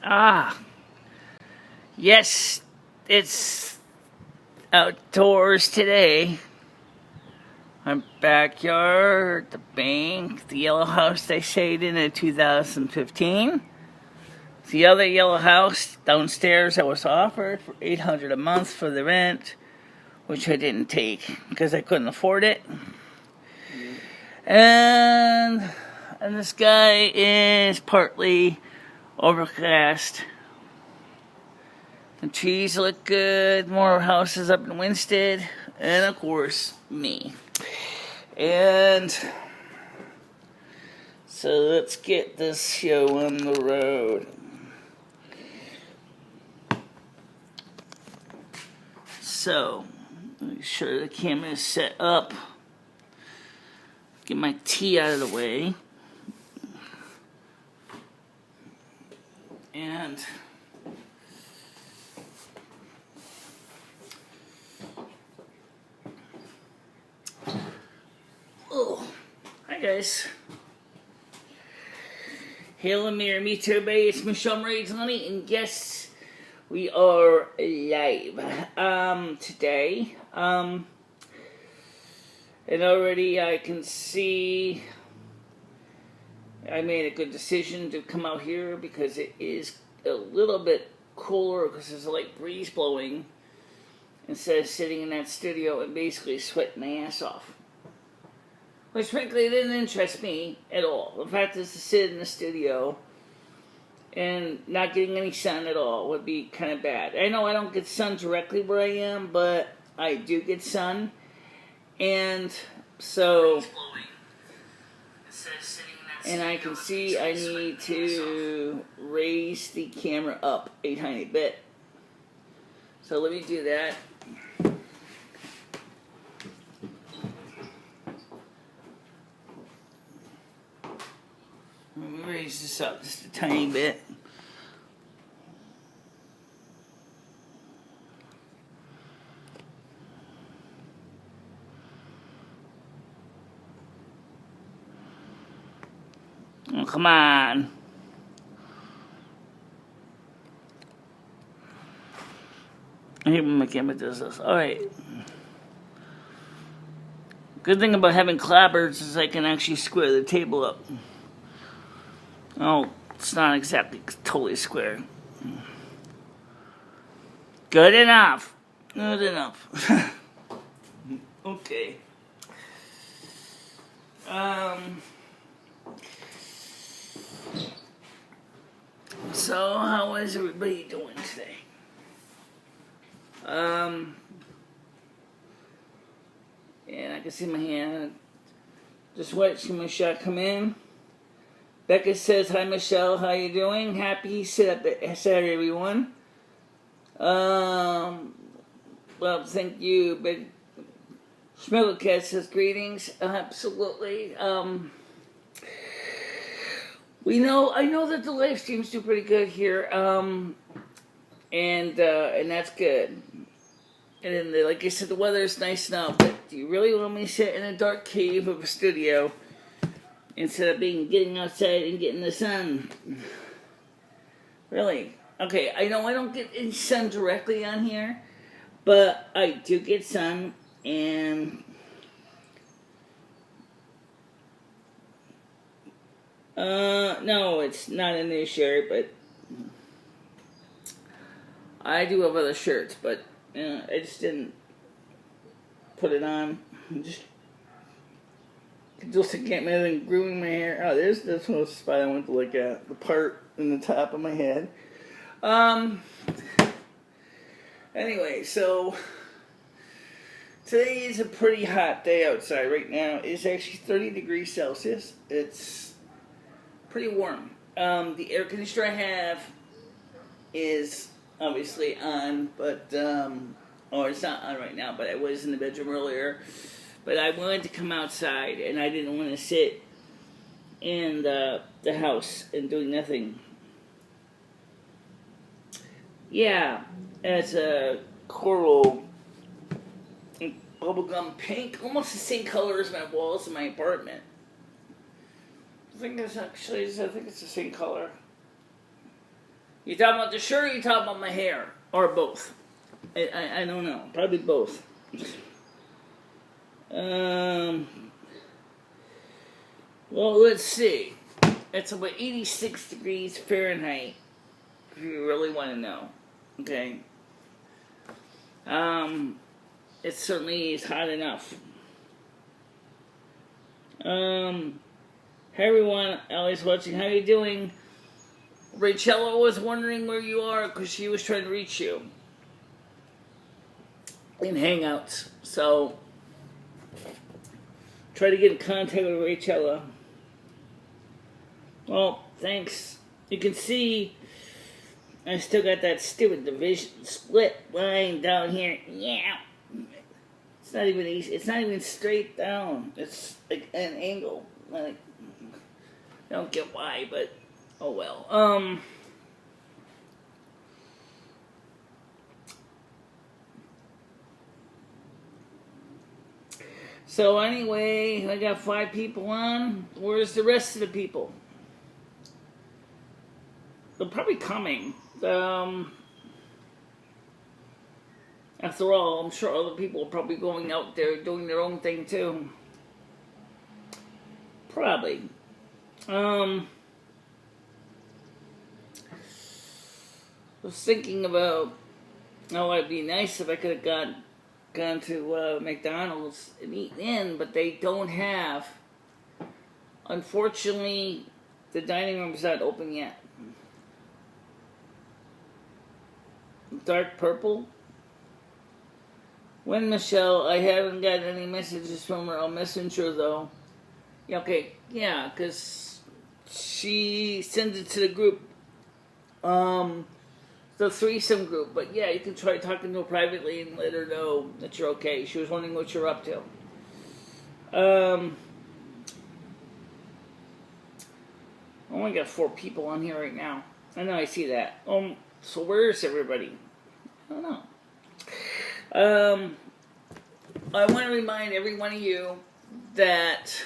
Ah, yes, it's outdoors today. My backyard, the bank, the yellow house they stayed in 2015. The other yellow house downstairs that was offered for $800 a month for the rent, which I didn't take because I couldn't afford it. And the sky is partly overcast. The trees look good, more houses up in Winstead, and of course, me. And so let's get this show on the road. So, make sure the camera is set up. Get my tea out of the way. And oh, hi guys. Hail and Mary, meet everybody. It's MicheleMarieDalene, and yes, we are live today. And already I can see I made a good decision to come out here because it is a little bit cooler because there's a light breeze blowing instead of sitting in that studio and basically sweating my ass off. Which frankly didn't interest me at all. The fact is to sit in the studio and not getting any sun at all would be kind of bad. I know I don't get sun directly where I am, but I do get sun. And so, and I can see I need to raise the camera up a tiny bit. So let me do that. Let me raise this up just a tiny bit. Oh, come on. I hate when my camera does this. Alright. Good thing about having clappers is I can actually square the table up. Oh, it's not exactly totally square. Good enough. Good enough. Okay. So, how is everybody doing today? And I can see my hand. Just watching Michele come in. Becca says, hi Michele, how you doing? Happy Saturday, everyone. Well, thank you. Big Schmigglecat says, greetings. Absolutely. I know that the live streams do pretty good here. And that's good. And then, like I said, the weather is nice now, but do you really want me to sit in a dark cave of a studio instead of getting outside and getting the sun? Really? Okay, I know I don't get any sun directly on here, but I do get sun, and no, it's not a new shirt, but I do have other shirts, but I just didn't put it on. Just looking at me and grooming my hair. Oh, this was the spot I wanted to look at. The part in the top of my head. Anyway, so today is a pretty hot day outside right now. It's actually 30 degrees Celsius. It's pretty warm. The air conditioner I have is obviously on, but it's not on right now, but I was in the bedroom earlier. But I wanted to come outside, and I didn't want to sit in the house and doing nothing. Yeah, it's a coral bubblegum pink, almost the same color as my walls in my apartment. I think it's the same color. You talking about the shirt or you talking about my hair? Or both? I don't know. Probably both. Well, let's see. It's about 86 degrees Fahrenheit, if you really want to know. Okay. It certainly is hot enough. Hey everyone, Ellie's watching. How you doing? Rachella was wondering where you are because she was trying to reach you in Hangouts. So, try to get in contact with Rachella. Well, thanks. You can see I still got that stupid division split line down here. Yeah. It's not even easy. It's not even straight down. It's like an angle. Like, I don't get why, but oh well. So anyway, I got 5 people on. Where's the rest of the people? They're probably coming. After all, I'm sure other people are probably going out there doing their own thing too. Probably. I was thinking about, oh, it'd be nice if I could have gone to McDonald's and eaten in, but they don't have. Unfortunately, the dining room's not open yet. Dark purple. When Michelle, I haven't got any messages from her on Messenger though. Yeah, okay, yeah, because she sent it to the group, the threesome group. But yeah, you can try talking to her privately and let her know that you're okay. She was wondering what you're up to. I only got 4 people on here right now. I know I see that. So where's everybody? I don't know. I want to remind every one of you that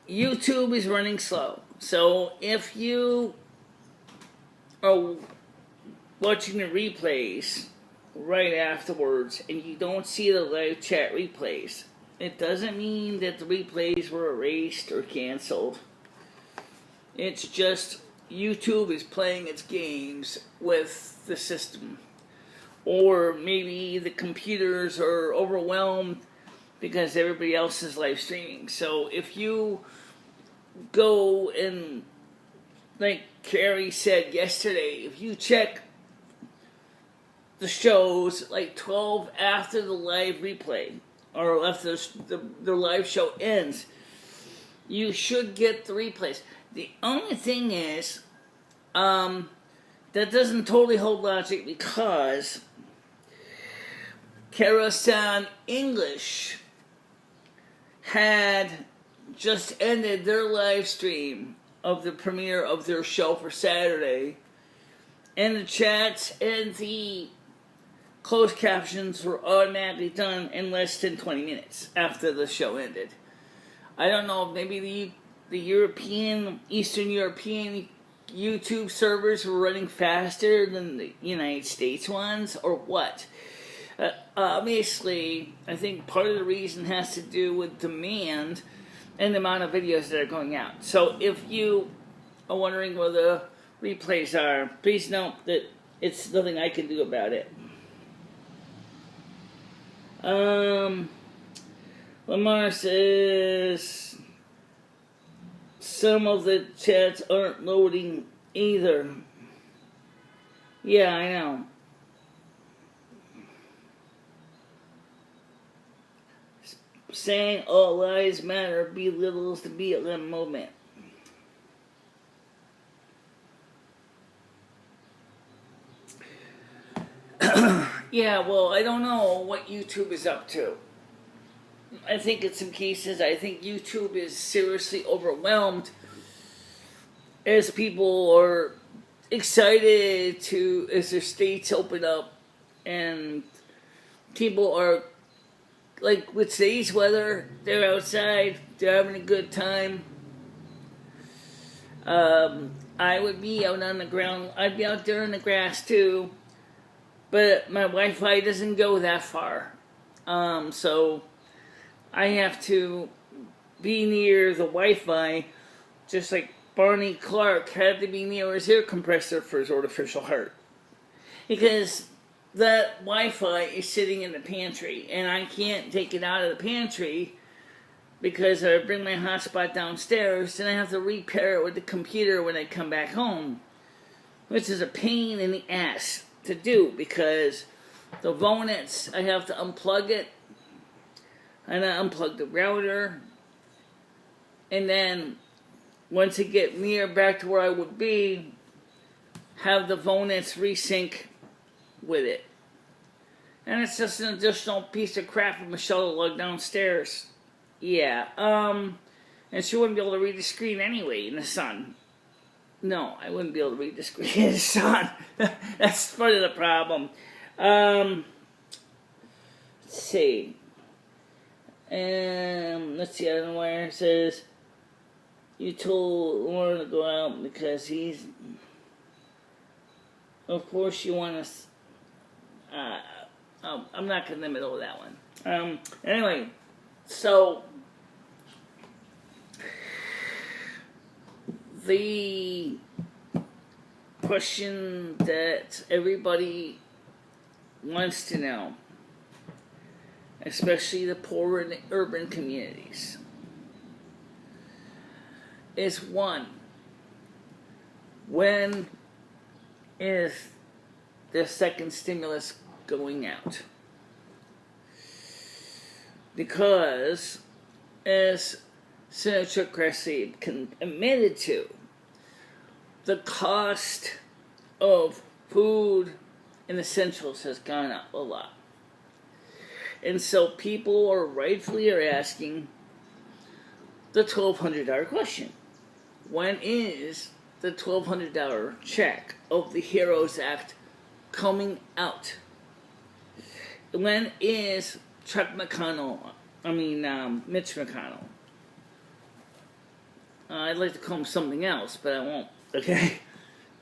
YouTube is running slow. So if you are watching the replays right afterwards and you don't see the live chat replays, it doesn't mean that the replays were erased or canceled. It's just YouTube is playing its games with the system. Or maybe the computers are overwhelmed because everybody else is live streaming. So if you go and, like Carrie said yesterday, if you check the shows like 12 after the live replay, or after the live show ends, you should get the replays. The only thing is, that doesn't totally hold logic because Karasan English had just ended their live stream of the premiere of their show for Saturday, and the chats and the closed captions were automatically done in less than 20 minutes after the show ended. I don't know, maybe the European, Eastern European YouTube servers were running faster than the United States ones, or what? Obviously, I think part of the reason has to do with demand and the amount of videos that are going out. So if you are wondering where the replays are, please note that it's nothing I can do about it. Lamar says some of the chats aren't loading either. Yeah, I know. Saying all lives matter belittles the BLM movement. Yeah, well, I don't know what YouTube is up to. I think in some cases, I think YouTube is seriously overwhelmed as people are excited as their states open up and people are, like with today's weather, they're outside, they're having a good time. I would be out on the ground. I'd be out there in the grass too, but my Wi-Fi doesn't go that far. So I have to be near the Wi-Fi, just like Barney Clark had to be near his air compressor for his artificial heart. Because that Wi-Fi is sitting in the pantry, and I can't take it out of the pantry because I bring my hotspot downstairs, and I have to repair it with the computer when I come back home, which is a pain in the ass to do because the Vonets, I have to unplug it, and I unplug the router, and then once I get near back to where I would be, have the Vonets resync with it. And it's just an additional piece of crap for Michele to lug downstairs. Yeah, and she wouldn't be able to read the screen anyway in the sun. No, I wouldn't be able to read the screen in the sun. That's part of the problem. Let's see. Let's see, I don't know where it says, you told Lauren to go out because he's, of course you want to, I'm not going to limit over that one. Anyway, so, the question that everybody wants to know, especially the poor in the urban communities, is one, when is the second stimulus going out? Because, as Senator Cressy admitted to, the cost of food and essentials has gone up a lot. And so people are rightfully asking the $1,200 question. When is the $1,200 check of the HEROES Act coming out? When is Mitch McConnell, I'd like to call him something else, but I won't, okay?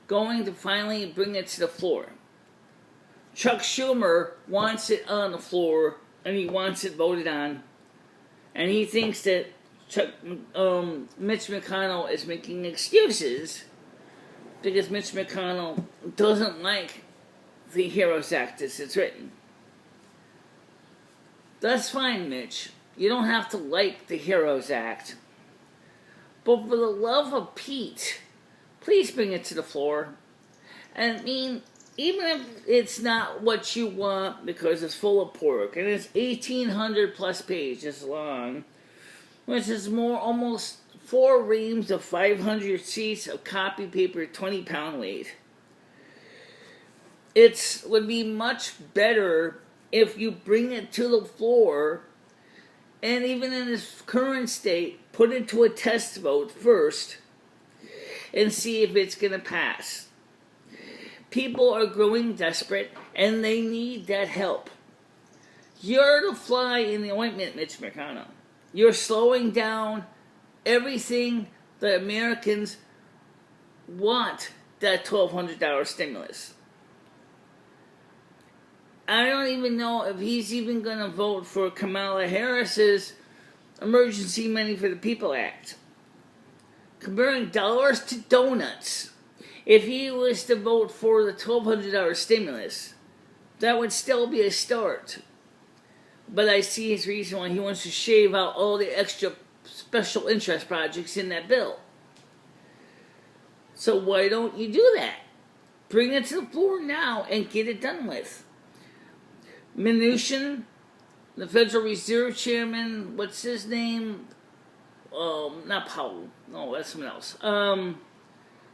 Going to finally bring it to the floor. Chuck Schumer wants it on the floor, and he wants it voted on, and he thinks that Mitch McConnell is making excuses because Mitch McConnell doesn't like the HEROES Act as it's written. That's fine, Mitch. You don't have to like the HEROES Act. But for the love of Pete, please bring it to the floor. And I mean, even if it's not what you want because it's full of pork, and it's 1,800 plus pages long, which is almost 4 reams of 500 sheets of copy paper, 20-pound weight. It would be much better if you bring it to the floor, and even in its current state, put it to a test vote first, and see if it's going to pass. People are growing desperate, and they need that help. You're the fly in the ointment, Mitch McConnell. You're slowing down everything that Americans want, that $1,200 stimulus. I don't even know if he's even going to vote for Kamala Harris's Emergency Money for the People Act. Comparing dollars to donuts, if he was to vote for the $1,200 stimulus, that would still be a start. But I see his reason why he wants to shave out all the extra special interest projects in that bill. So why don't you do that? Bring it to the floor now and get it done with. Mnuchin, the Federal Reserve Chairman, what's his name? Not Powell. No, that's someone else.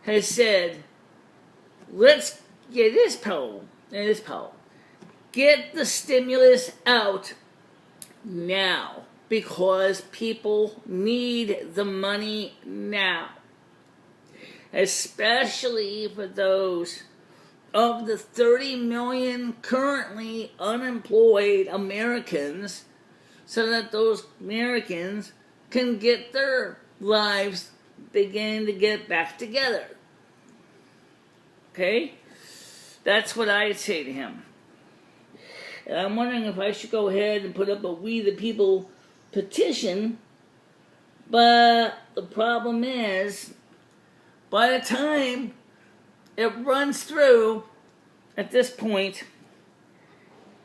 Has said, let's get this Powell. Get the stimulus out now because people need the money now. Especially for those of the 30 million currently unemployed Americans, so that those Americans can get their lives beginning to get back together. Okay? That's what I'd say to him. And I'm wondering if I should go ahead and put up a We the People petition, but the problem is, by the time it runs through, at this point,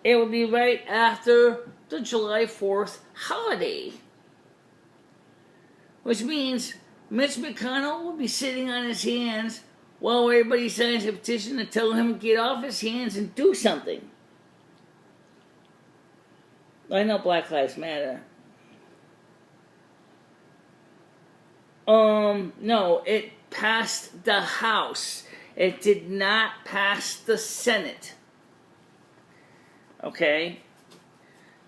it will be right after the July 4th holiday. Which means Mitch McConnell will be sitting on his hands while everybody signs a petition to tell him to get off his hands and do something. I know Black Lives Matter. No, it passed the House. It did not pass the Senate. Okay?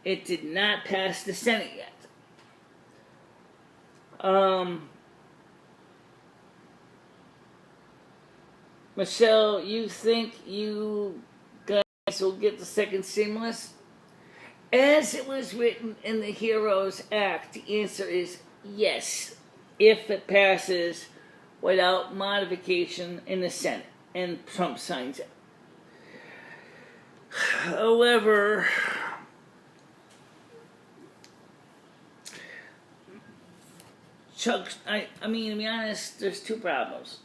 It did not pass the Senate yet. Michele, you think you guys will get the second stimulus? As it was written in the HEROES Act, the answer is yes, if it passes without modification in the Senate and Trump signs it. However, Chuck, I mean, to be honest, there's two problems.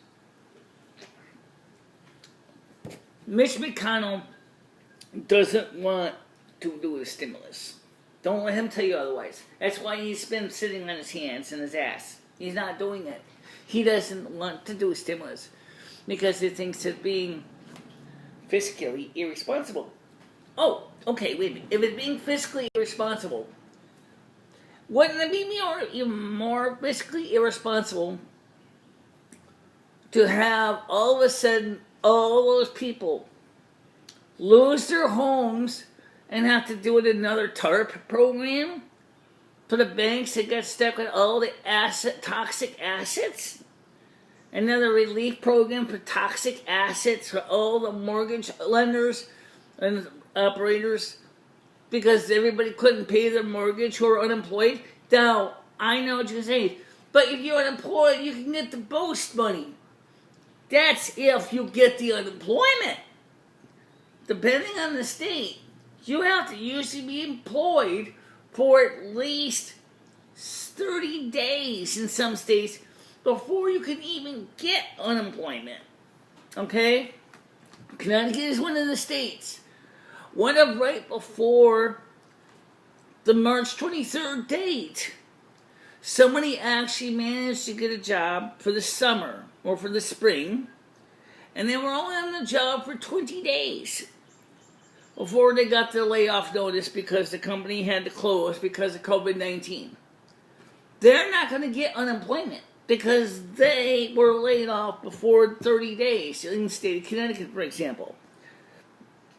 Mitch McConnell doesn't want to do a stimulus. Don't let him tell you otherwise. That's why he's been sitting on his hands and his ass. He's not doing it. He doesn't want to do a stimulus because he thinks it's being fiscally irresponsible. Oh, okay, wait a minute. If it's being fiscally irresponsible, wouldn't it be even more fiscally irresponsible to have all of a sudden all those people lose their homes and have to do it another TARP program for the banks that got stuck with all the toxic assets? Another relief program for toxic assets for all the mortgage lenders and operators because everybody couldn't pay their mortgage who are unemployed? Now, I know what you're saying, but if you're unemployed, you can get the boost money. That's if you get the unemployment. Depending on the state, you have to usually be employed for at least 30 days in some states before you can even get unemployment. Okay? Connecticut is one of the states. One of right before the March 23rd date, somebody actually managed to get a job for the summer or for the spring, and they were only on the job for 20 days before they got their layoff notice because the company had to close because of COVID-19. They're not going to get unemployment because they were laid off before 30 days in the state of Connecticut, for example.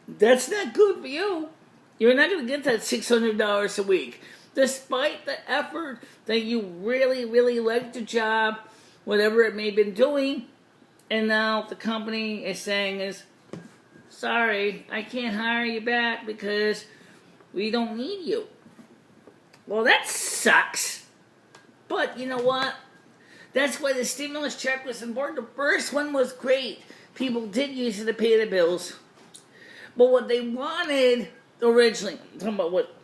That's not good for you. You're not going to get that $600 a week. Despite the effort that you really, really liked the job, whatever it may have been doing, and now the company is saying is, sorry, I can't hire you back because we don't need you. Well, that sucks. But you know what? That's why the stimulus check was important. The first one was great. People did use it to pay the bills. But what they wanted originally, I'm talking about what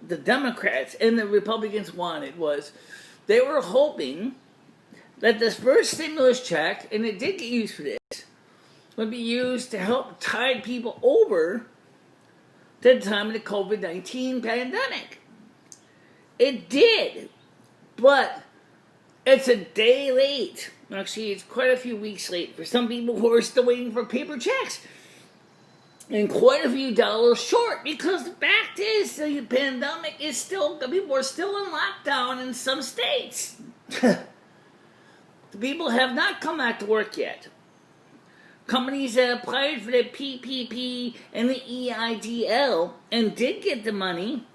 the Democrats and the Republicans wanted, was they were hoping that this first stimulus check, and it did get used for this, would be used to help tide people over to the time of the COVID-19 pandemic. It did, but it's a day late. Actually, it's quite a few weeks late for some people who are still waiting for paper checks. And quite a few dollars short, because the fact is the pandemic is still, the people are still in lockdown in some states. The people have not come back to work yet. Companies that applied for the PPP and the EIDL and did get the money,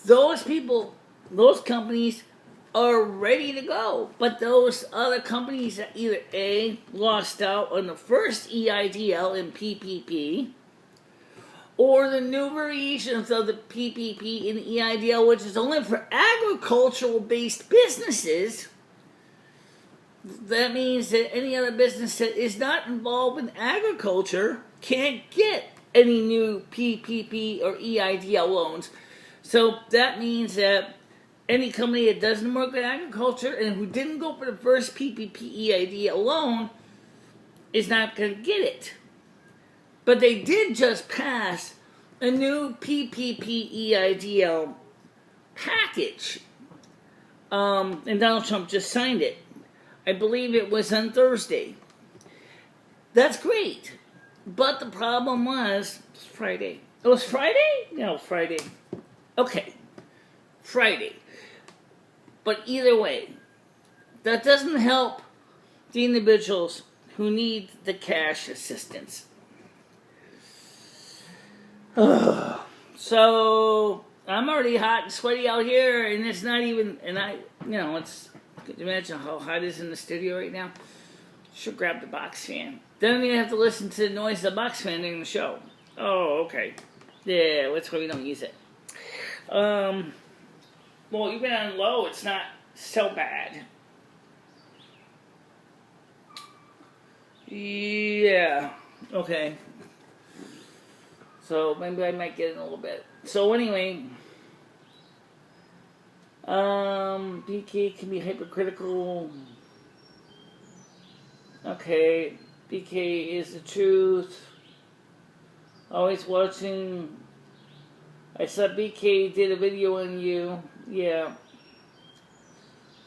those people, those companies are ready to go. But those other companies that either A, lost out on the first EIDL and PPP, or the new variations of the PPP and EIDL, which is only for agricultural-based businesses, that means that any other business that is not involved in agriculture can't get any new PPP or EIDL loans. So that means that any company that doesn't work in agriculture and who didn't go for the first PPP EIDL loan is not going to get it. But they did just pass a new PPP EIDL package. And Donald Trump just signed it. I believe it was on Thursday. That's great. But the problem was, it was Friday. It was Friday? No, Friday. Okay. Friday. But either way, that doesn't help the individuals who need the cash assistance. So, I'm already hot and sweaty out here, and it's not even, and it's, could you imagine how hot it is in the studio right now? Should grab the box fan. Then you have to listen to the noise of the box fan during the show. Oh, okay. Yeah, that's why we don't use it. Well, even on low, it's not so bad. Yeah. Okay. So maybe I might get in a little bit. So anyway, BK can be hypercritical. Okay, BK is the truth. Always watching. I saw BK did a video on you. Yeah.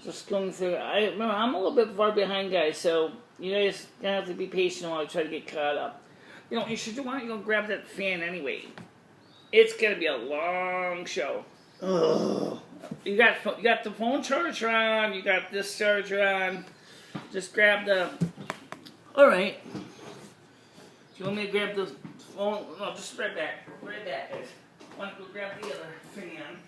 Just going through. I'm a little bit far behind, guys, so you guys gonna have to be patient while I try to get caught up. You know, why don't you go grab that fan anyway? It's gonna be a long show. Ugh. You got the phone charger on. You got this charger on. Just grab the. All right. Do you want me to grab the phone? No, just right back. Right back, guys. I want to go grab the other fan.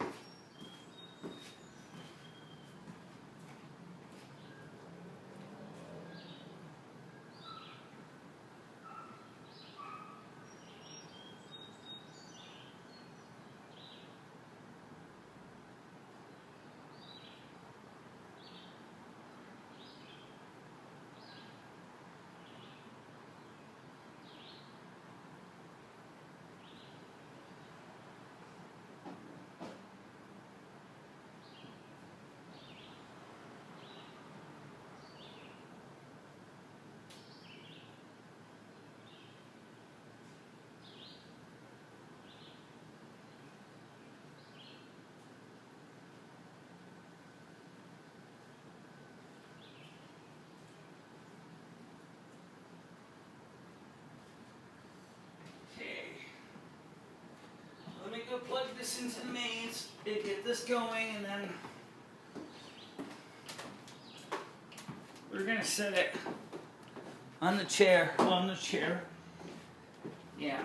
Plug this into the mains and get this going, and then we're gonna set it on the chair. Yeah.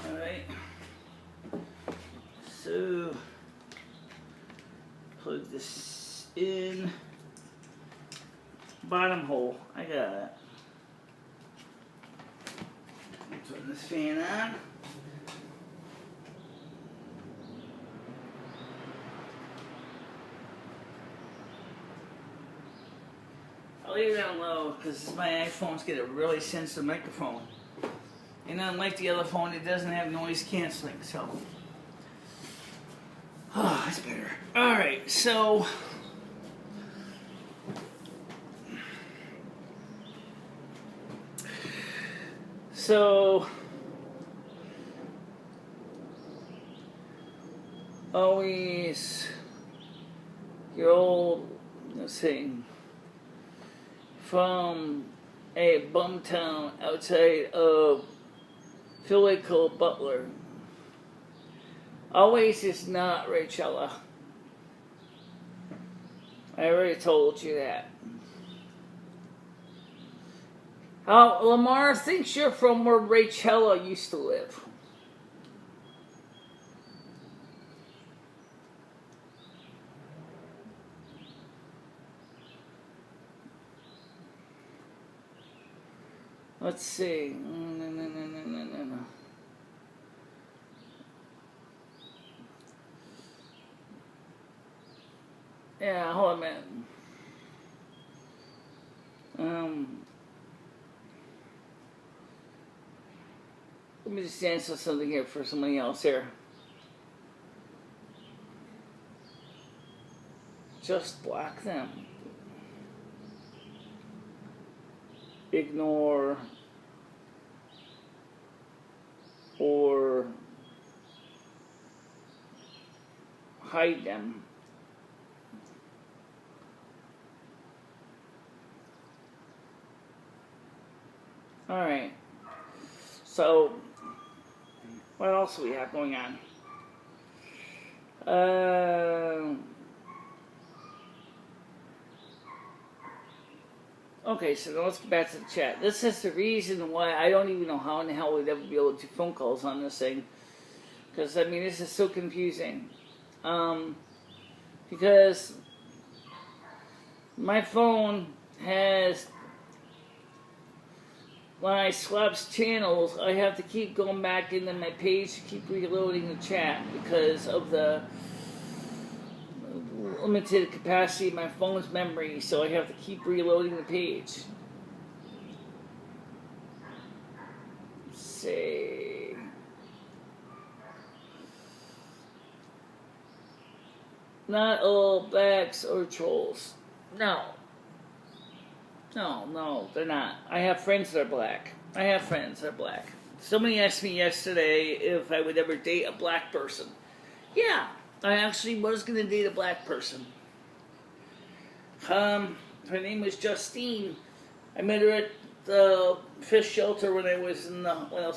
All right. So plug this in. Bottom hole. I got it. Turn this fan on. I'll leave it on low because my iPhone's got a really sensitive microphone. And unlike the other phone, it doesn't have noise canceling, so. Oh, that's better. Alright, so. Always your old, let's see, from a bum town outside of Philly called Butler. Always is not Rachella. I already told you that. Lamar thinks you're from where Rachella used to live. Let's see. No. Yeah, hold on a minute. Let me just answer something here for somebody else here. Just block them. Ignore or hide them. All right. So, what else do we have going on? Okay, so now let's get back to the chat. This is the reason why I don't even know how in the hell we'd ever be able to do phone calls on this thing. Because, I mean, this is so confusing. Because my phone has, when I swaps channels, I have to keep going back into my page to keep reloading the chat because of the limited capacity of my phone's memory, so I have to keep reloading the page. Say, not all blacks or trolls. No, they're not. I have friends that are black. Somebody asked me yesterday if I would ever date a black person. Yeah, I actually was going to date a black person. Her name was Justine. I met her at the fish shelter when I was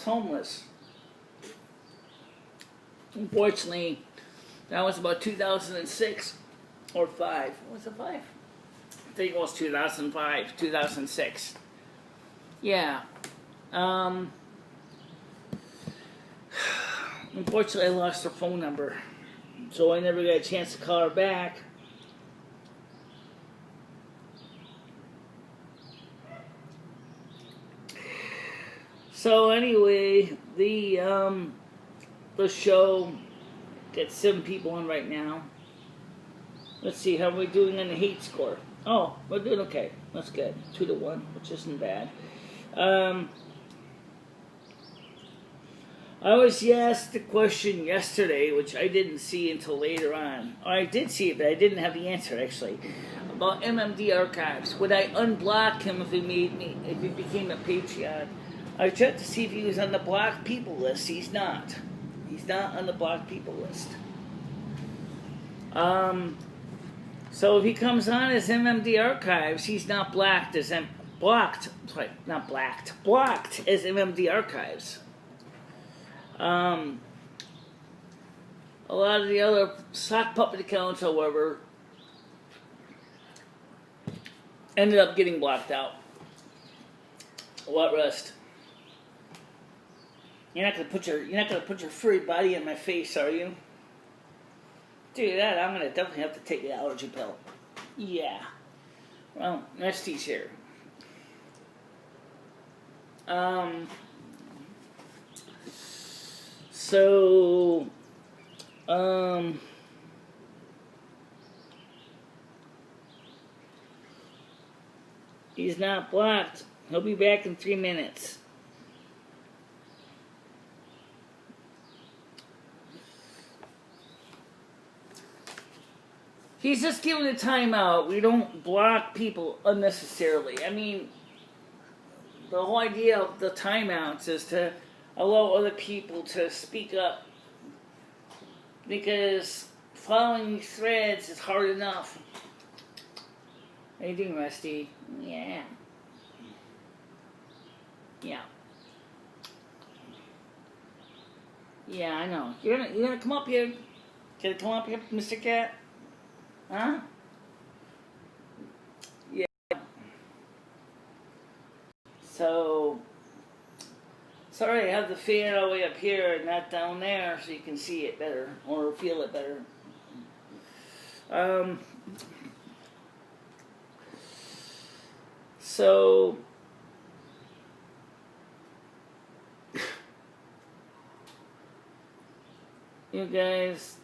homeless. Unfortunately, that was about 2006 or 5. Was it 5? I think it was 2005, 2006. Yeah. Unfortunately, I lost her phone number, so I never got a chance to call her back. So anyway, the show gets 7 people on right now. Let's see how we're doing on the hate score. Oh, we're doing okay. That's good. 2-1, which isn't bad. I was asked the question yesterday, which I didn't see until later on. Or I did see it, but I didn't have the answer actually. About MMD archives. Would I unblock him if he became a Patreon? I checked to see if he was on the blocked people list. He's not. He's not on the blocked people list. So if he comes on as MMD archives, he's not blocked as blocked as MMD archives. A lot of the other sock puppet accounts, however, ended up getting blocked out. What, Rust? You're not gonna put your furry body in my face, are you? Do that, I'm gonna definitely have to take the allergy pill. Yeah. Well, Rusty's here. So, he's not blocked. He'll be back in 3 minutes. He's just giving a timeout. We don't block people unnecessarily. I mean, the whole idea of the timeouts is to allow other people to speak up. Because following these threads is hard enough. How you doing, Rusty? Yeah. Yeah. Yeah, I know. You're gonna come up here. Can you come up here, Mr. Cat? Huh? Yeah. So, sorry, I have the fan all the way up here and not down there, so you can see it better or feel it better. So, you guys,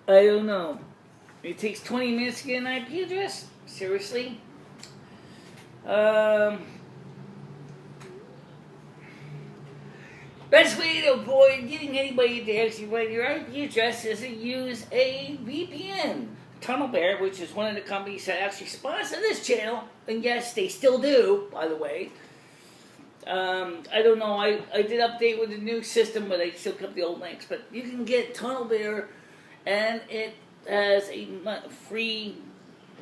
I don't know. It takes 20 minutes to get an IP address? Seriously? Best way to avoid getting anybody to actually write your IP address is to use a VPN. Tunnel Bear, which is one of the companies that actually sponsor this channel, and yes, they still do, by the way. I don't know, I did update with the new system, but I still kept the old links. But you can get Tunnel Bear, and it has a free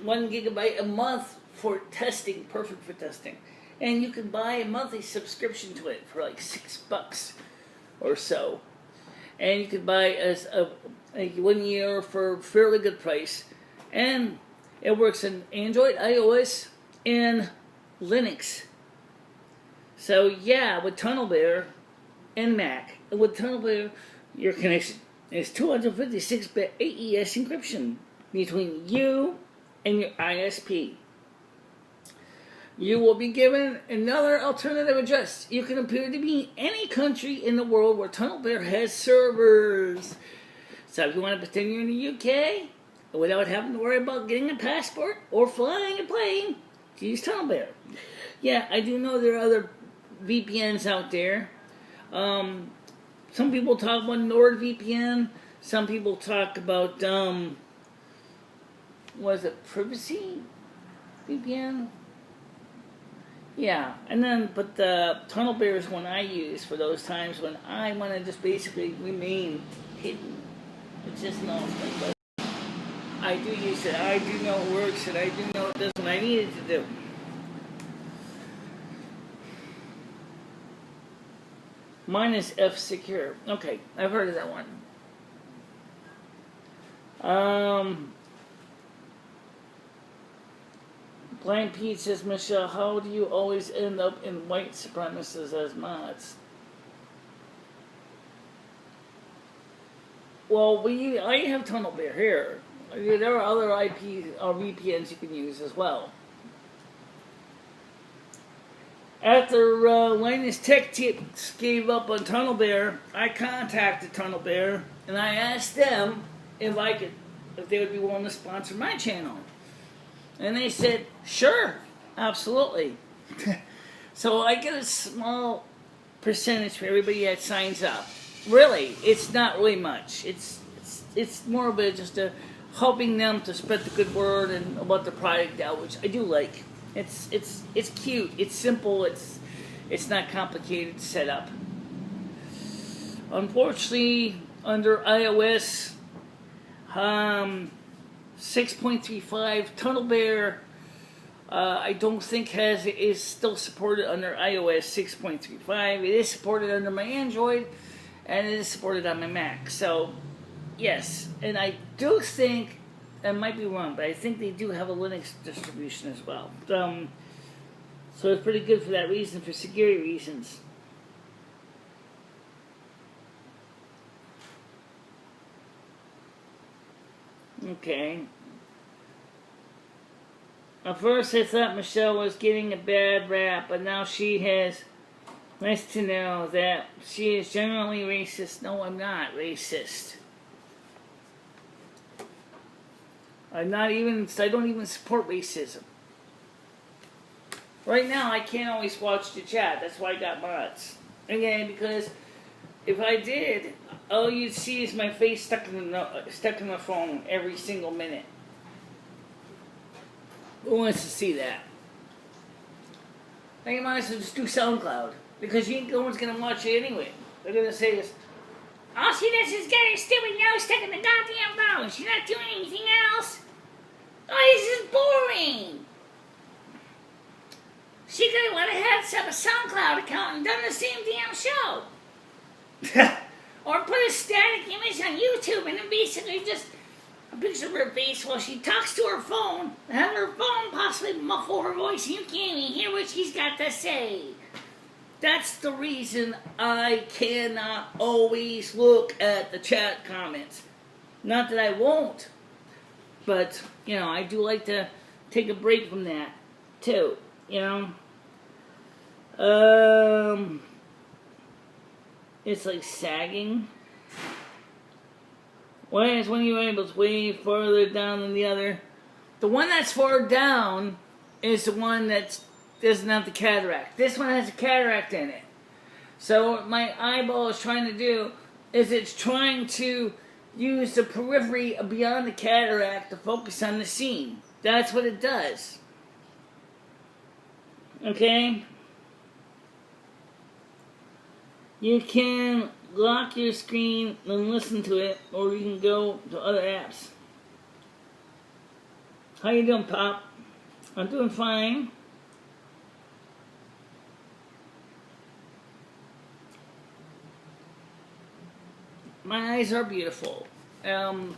1 gigabyte a month for testing, perfect for testing. And you can buy a monthly subscription to it for like $6 or so. And you can buy as a 1 year for a fairly good price. And it works in Android, iOS, and Linux. So yeah, with Tunnel Bear and Mac, with Tunnel Bear, your connection is 256-bit AES encryption between you and your ISP. You will be given another alternative address. You can appear to be in any country in the world where Tunnel Bear has servers. So if you want to pretend you're in the UK without having to worry about getting a passport or flying a plane, use Tunnel Bear. Yeah, I do know there are other VPNs out there. Some people talk about NordVPN. Some people talk about, was it Privacy VPN? Yeah, and then, but the Tunnel Bear is one I use for those times when I want to just basically remain hidden. It's just no, but I do use it. I do know it works, and I do know it does what I need it to do. Mine is F-Secure. Okay, I've heard of that one. Blind Pete says, Michelle, how do you always end up in white supremacists as mods? Well, I have Tunnel Bear here. There are other IP or VPNs you can use as well. After Linus Tech Tips gave up on Tunnel Bear, I contacted Tunnel Bear and I asked them if they would be willing to sponsor my channel. And they said, sure, absolutely. So I get a small percentage for everybody that signs up. Really, it's not really much. It's more of just helping them to spread the good word and about the product out, which I do like. It's cute. It's simple. It's not complicated to set up. Unfortunately, under iOS 6.35, Tunnel Bear, I don't think is still supported under iOS 6.35. It is supported under my Android, and it is supported on my Mac. So, yes, and I do think, I might be wrong, but I think they do have a Linux distribution as well. So it's pretty good for that reason, for security reasons. Okay. At first I thought Michelle was getting a bad rap, but now she has, nice to know that she is generally racist. No, I'm not racist. I don't even support racism. Right now I can't always watch the chat, that's why I got mods. Again, because if I did, all you'd see is my face stuck in the phone every single minute. Who wants to see that? Now you might as well just do SoundCloud, because no one's going to watch it anyway. They're going to say this, all she does is get her stupid nose stuck in the goddamn phone. She's not doing anything else. Oh, this is boring. She could have went ahead and set up a SoundCloud account and done the same damn show. Or put a static image on YouTube and then basically just a picture of her face while she talks to her phone. And have her phone possibly muffle her voice and you can't even hear what she's got to say. That's the reason I cannot always look at the chat comments. Not that I won't, but, you know, I do like to take a break from that, too, you know. It's like sagging. Why is one of your labels way farther down than the other? The one that's far down is the one that doesn't have the cataract. This one has a cataract in it. So what my eyeball is trying to do is it's trying to use the periphery beyond the cataract to focus on the scene. That's what it does. Okay? You can lock your screen and listen to it, or you can go to other apps. How you doing, Pop? I'm doing fine. My eyes are beautiful. Don't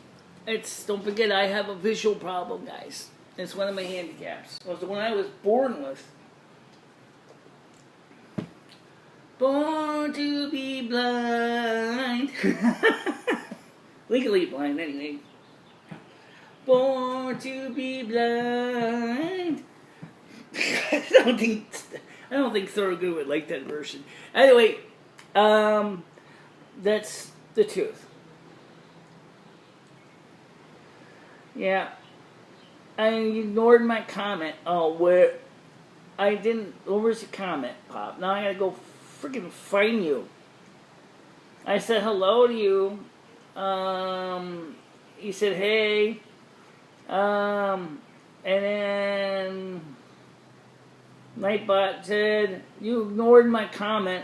forget, I have a visual problem, guys. It's one of my handicaps. It was the one I was born with. Born to be blind. Legally blind, anyway. Born to be blind. I don't think Thorogood would like that version. Anyway, that's the truth. Yeah. I ignored my comment. Where's the comment, Pop? Now I gotta go freaking find you. I said hello to you. You said hey. And then Nightbot said you ignored my comment.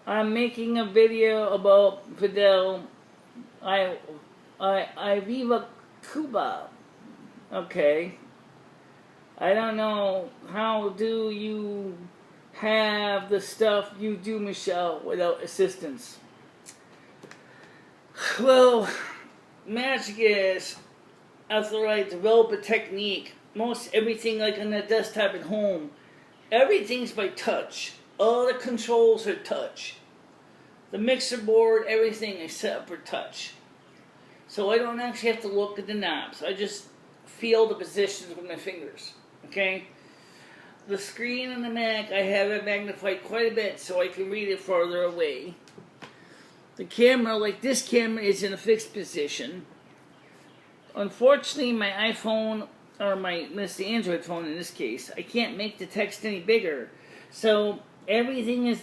I'm making a video about Fidel. I Viva Cuba. Okay. I don't know, how do you have the stuff you do, Michele, without assistance? Well, magic is, after I develop a technique, most everything like on the desktop at home, everything's by touch. All the controls are touch. The mixer board, everything is set up for touch. So I don't actually have to look at the knobs. I just feel the positions with my fingers. Okay? The screen on the Mac, I have it magnified quite a bit so I can read it farther away. The camera, like this camera, is in a fixed position. Unfortunately, my iPhone, or the Android phone in this case, I can't make the text any bigger. So everything is,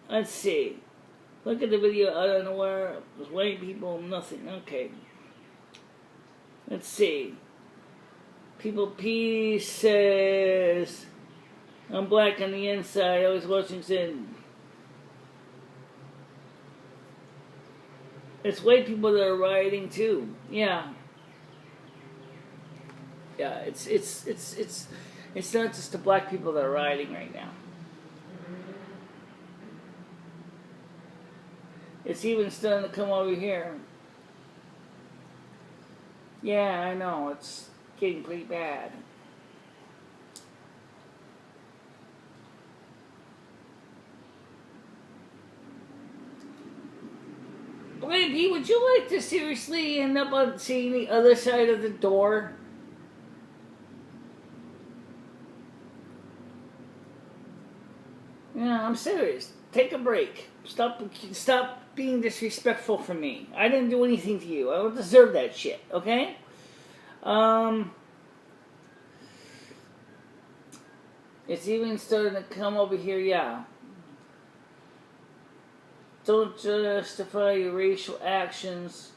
let's see. Look at the video out of nowhere. There's white people, nothing. Okay. Let's see. People P says, I'm black on the inside, always watching sin. It's white people that are rioting too. Yeah. Yeah, it's not just the black people that are rioting right now. It's even starting to come over here. Yeah, I know, it's getting pretty bad. Baby, would you like to seriously end up on seeing the other side of the door? Yeah, I'm serious. Take a break. Stop being disrespectful for me. I didn't do anything to you. I don't deserve that shit, okay? It's even starting to come over here, yeah. Don't justify your racial actions.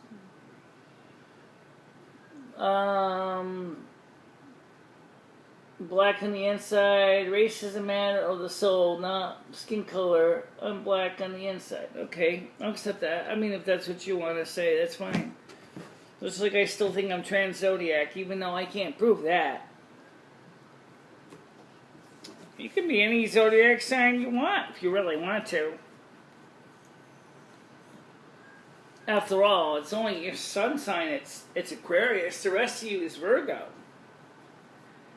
Black on the inside. Race is a matter of the soul, not skin color. I'm black on the inside. Okay, I'll accept that. I mean, if that's what you want to say, that's fine. Just like I still think I'm trans zodiac, even though I can't prove that. You can be any zodiac sign you want, if you really want to. After all, it's only your sun sign, it's Aquarius. The rest of you is Virgo.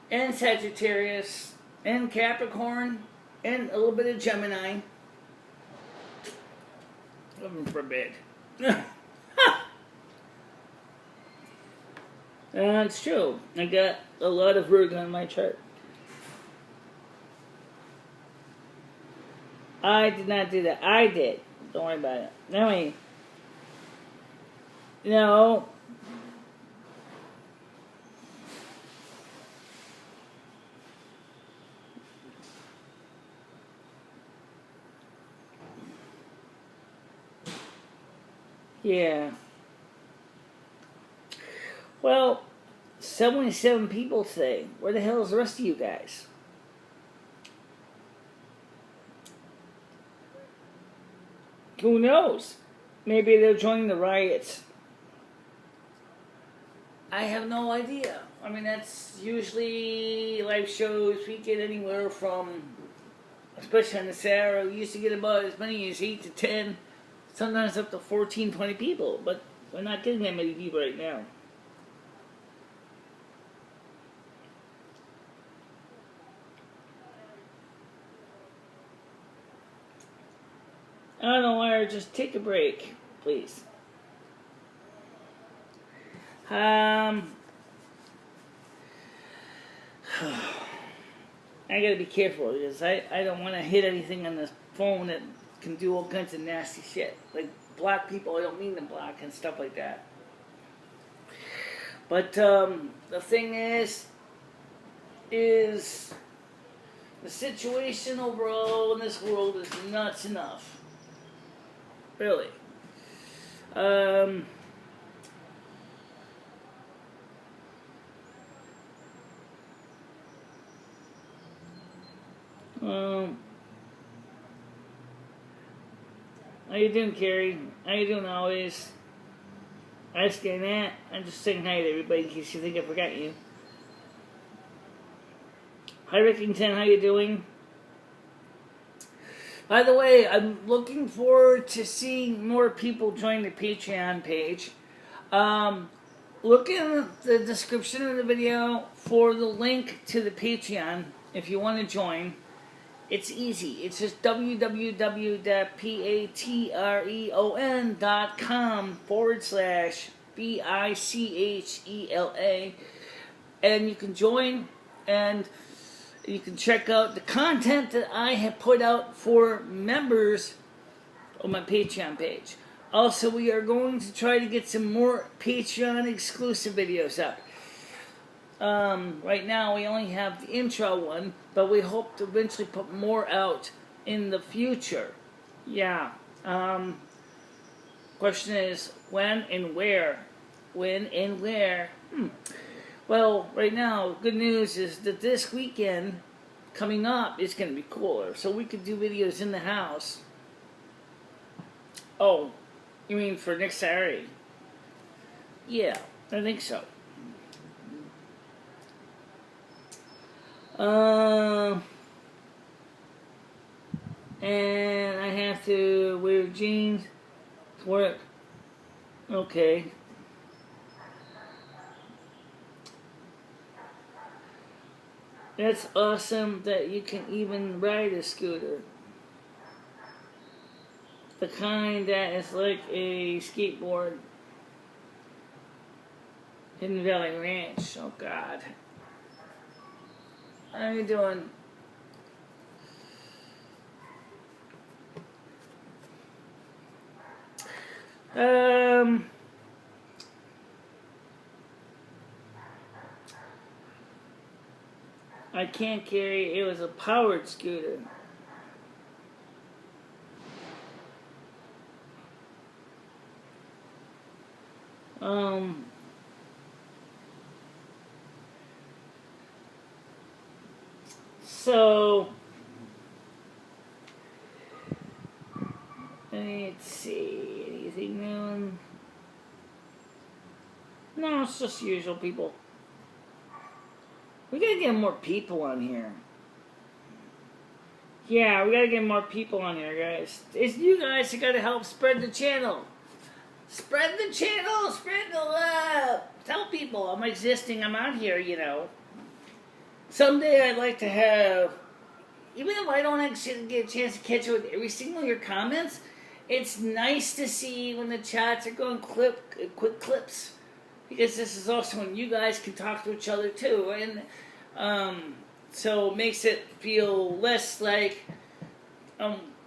And Sagittarius, and Capricorn, and a little bit of Gemini. Heaven forbid. It's true. I got a lot of Virgo on my chart. I did not do that. I did. Don't worry about it. Anyway, no. Yeah. Well, 77 people today. Where the hell is the rest of you guys? Who knows? Maybe they're joining the riots. I have no idea. I mean, that's usually live shows. We get anywhere from, especially on the Saturday, we used to get about as many as 8 to 10, sometimes up to 14, 20 people. But we're not getting that many people right now. I don't know why, just take a break, please. I gotta be careful because I don't want to hit anything on the phone that can do all kinds of nasty shit. Like block people I don't mean to block and stuff like that. But the thing is the situation overall in this world is nuts enough. Really. How you doing, Carrie? How you doing always? Asking that. I'm just saying hi to everybody in case you think I forgot you. Hi, Rickington. How you doing? By the way, I'm looking forward to seeing more people join the Patreon page. Look in the description of the video for the link to the Patreon if you want to join. It's easy. It's just www.patreon.com/BICHELA, and you can join and you can check out the content that I have put out for members on my Patreon page. Also, we are going to try to get some more Patreon exclusive videos up. Right now, we only have the intro one, but we hope to eventually put more out in the future. Yeah. Question is, when and where? When and where? Well, right now, good news is that this weekend coming up is going to be cooler. So we could do videos in the house. Oh, you mean for next Saturday? Yeah, I think so. And I have to wear jeans to work. Okay. That's awesome that you can even ride a scooter. The kind that is like a skateboard. Hidden Valley Ranch. Oh, God. How are you doing? I can't carry. It was a powered scooter. So let's see. Anything new? No, it's just usual people. We gotta get more people on here. Yeah, we gotta get more people on here, guys. It's you guys that gotta help spread the channel. Spread the channel, spread the love. Tell people I'm existing, I'm out here, you know. Someday I'd like to have, even if I don't actually get a chance to catch up with every single of your comments, it's nice to see when the chats are going quick clips. Because this is also when you guys can talk to each other too. And so it makes it feel less like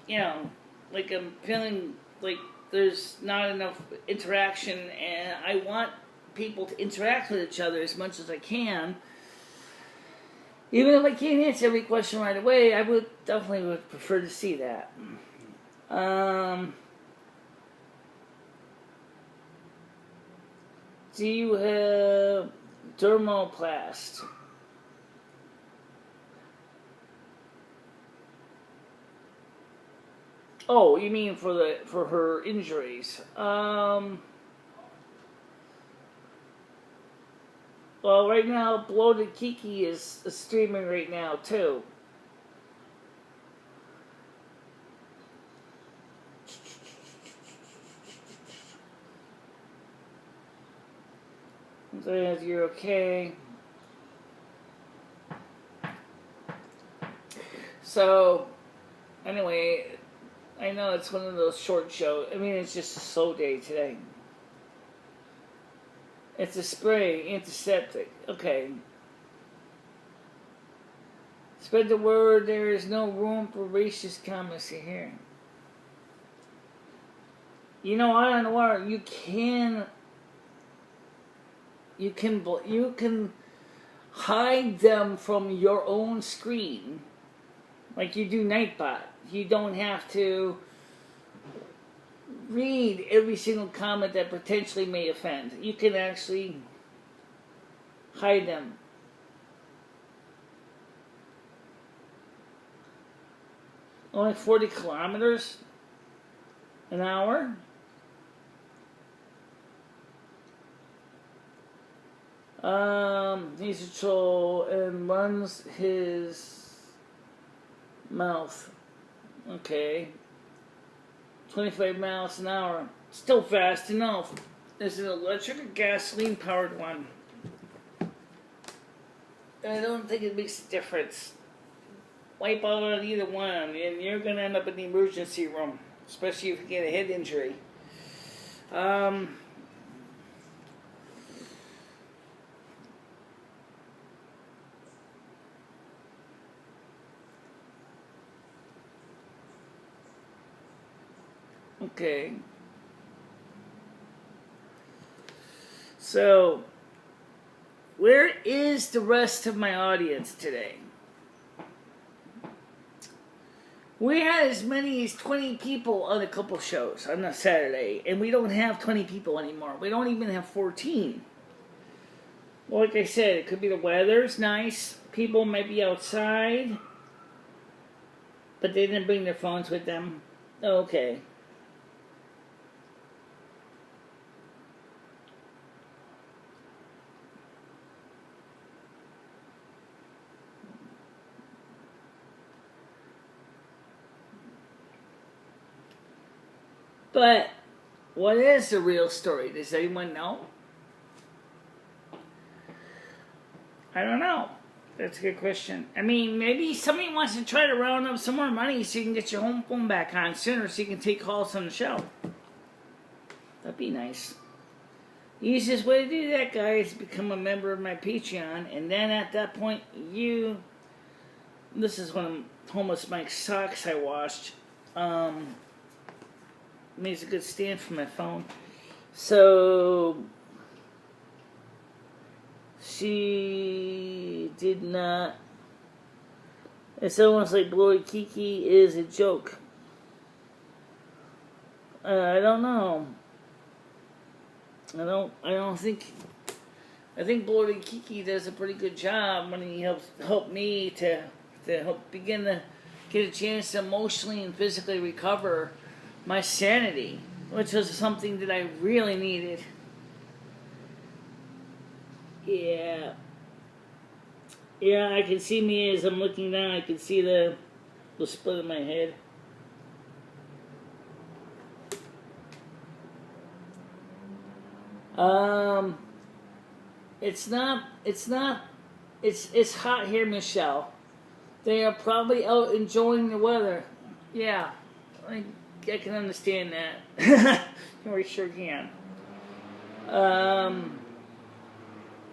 you know, like I'm feeling like there's not enough interaction, and I want people to interact with each other as much as I can. Even if I can't answer every question right away, I would definitely would prefer to see that. Do you have dermoplast? Oh, you mean for her injuries? Well, right now, Bloated Kiki is streaming right now too. So you're okay. So, anyway, I know it's one of those short shows. I mean, it's just a slow day today. It's a spray, antiseptic. Okay. Spread the word. There is no room for racist comments here. You know, I don't know what you can hide them from your own screen, like you do Nightbot. You don't have to read every single comment that potentially may offend. You can actually hide them. Only 40 kilometers an hour? He's a troll and runs his mouth. Okay. 25 miles an hour. Still fast enough. There's an electric or gasoline powered one. I don't think it makes a difference. Wipe out on either one and you're going to end up in the emergency room. Especially if you get a head injury. Okay. So, where is the rest of my audience today? We had as many as 20 people on a couple shows on a Saturday, and we don't have 20 people anymore. We don't even have 14. Well, like I said, it could be the weather's nice. People might be outside, but they didn't bring their phones with them. Okay. But what is the real story? Does anyone know? I don't know. That's a good question. I mean, maybe somebody wants to try to round up some more money so you can get your home phone back on sooner so you can take calls on the show. That'd be nice. The easiest way to do that, guys, is become a member of my Patreon, and then at that point, this is one of Homeless Mike's socks I washed. Makes a good stand for my phone. So she did not. It's almost like Bloody Kiki is a joke. I don't know. I don't think. I think Bloody Kiki does a pretty good job when he help me to help begin to get a chance to emotionally and physically recover my sanity, which was something that I really needed. Yeah, I can see me as I'm looking down. I can see the split in my head. It's hot here, Michele. They are probably out enjoying the weather. Yeah, I can understand that. We sure can.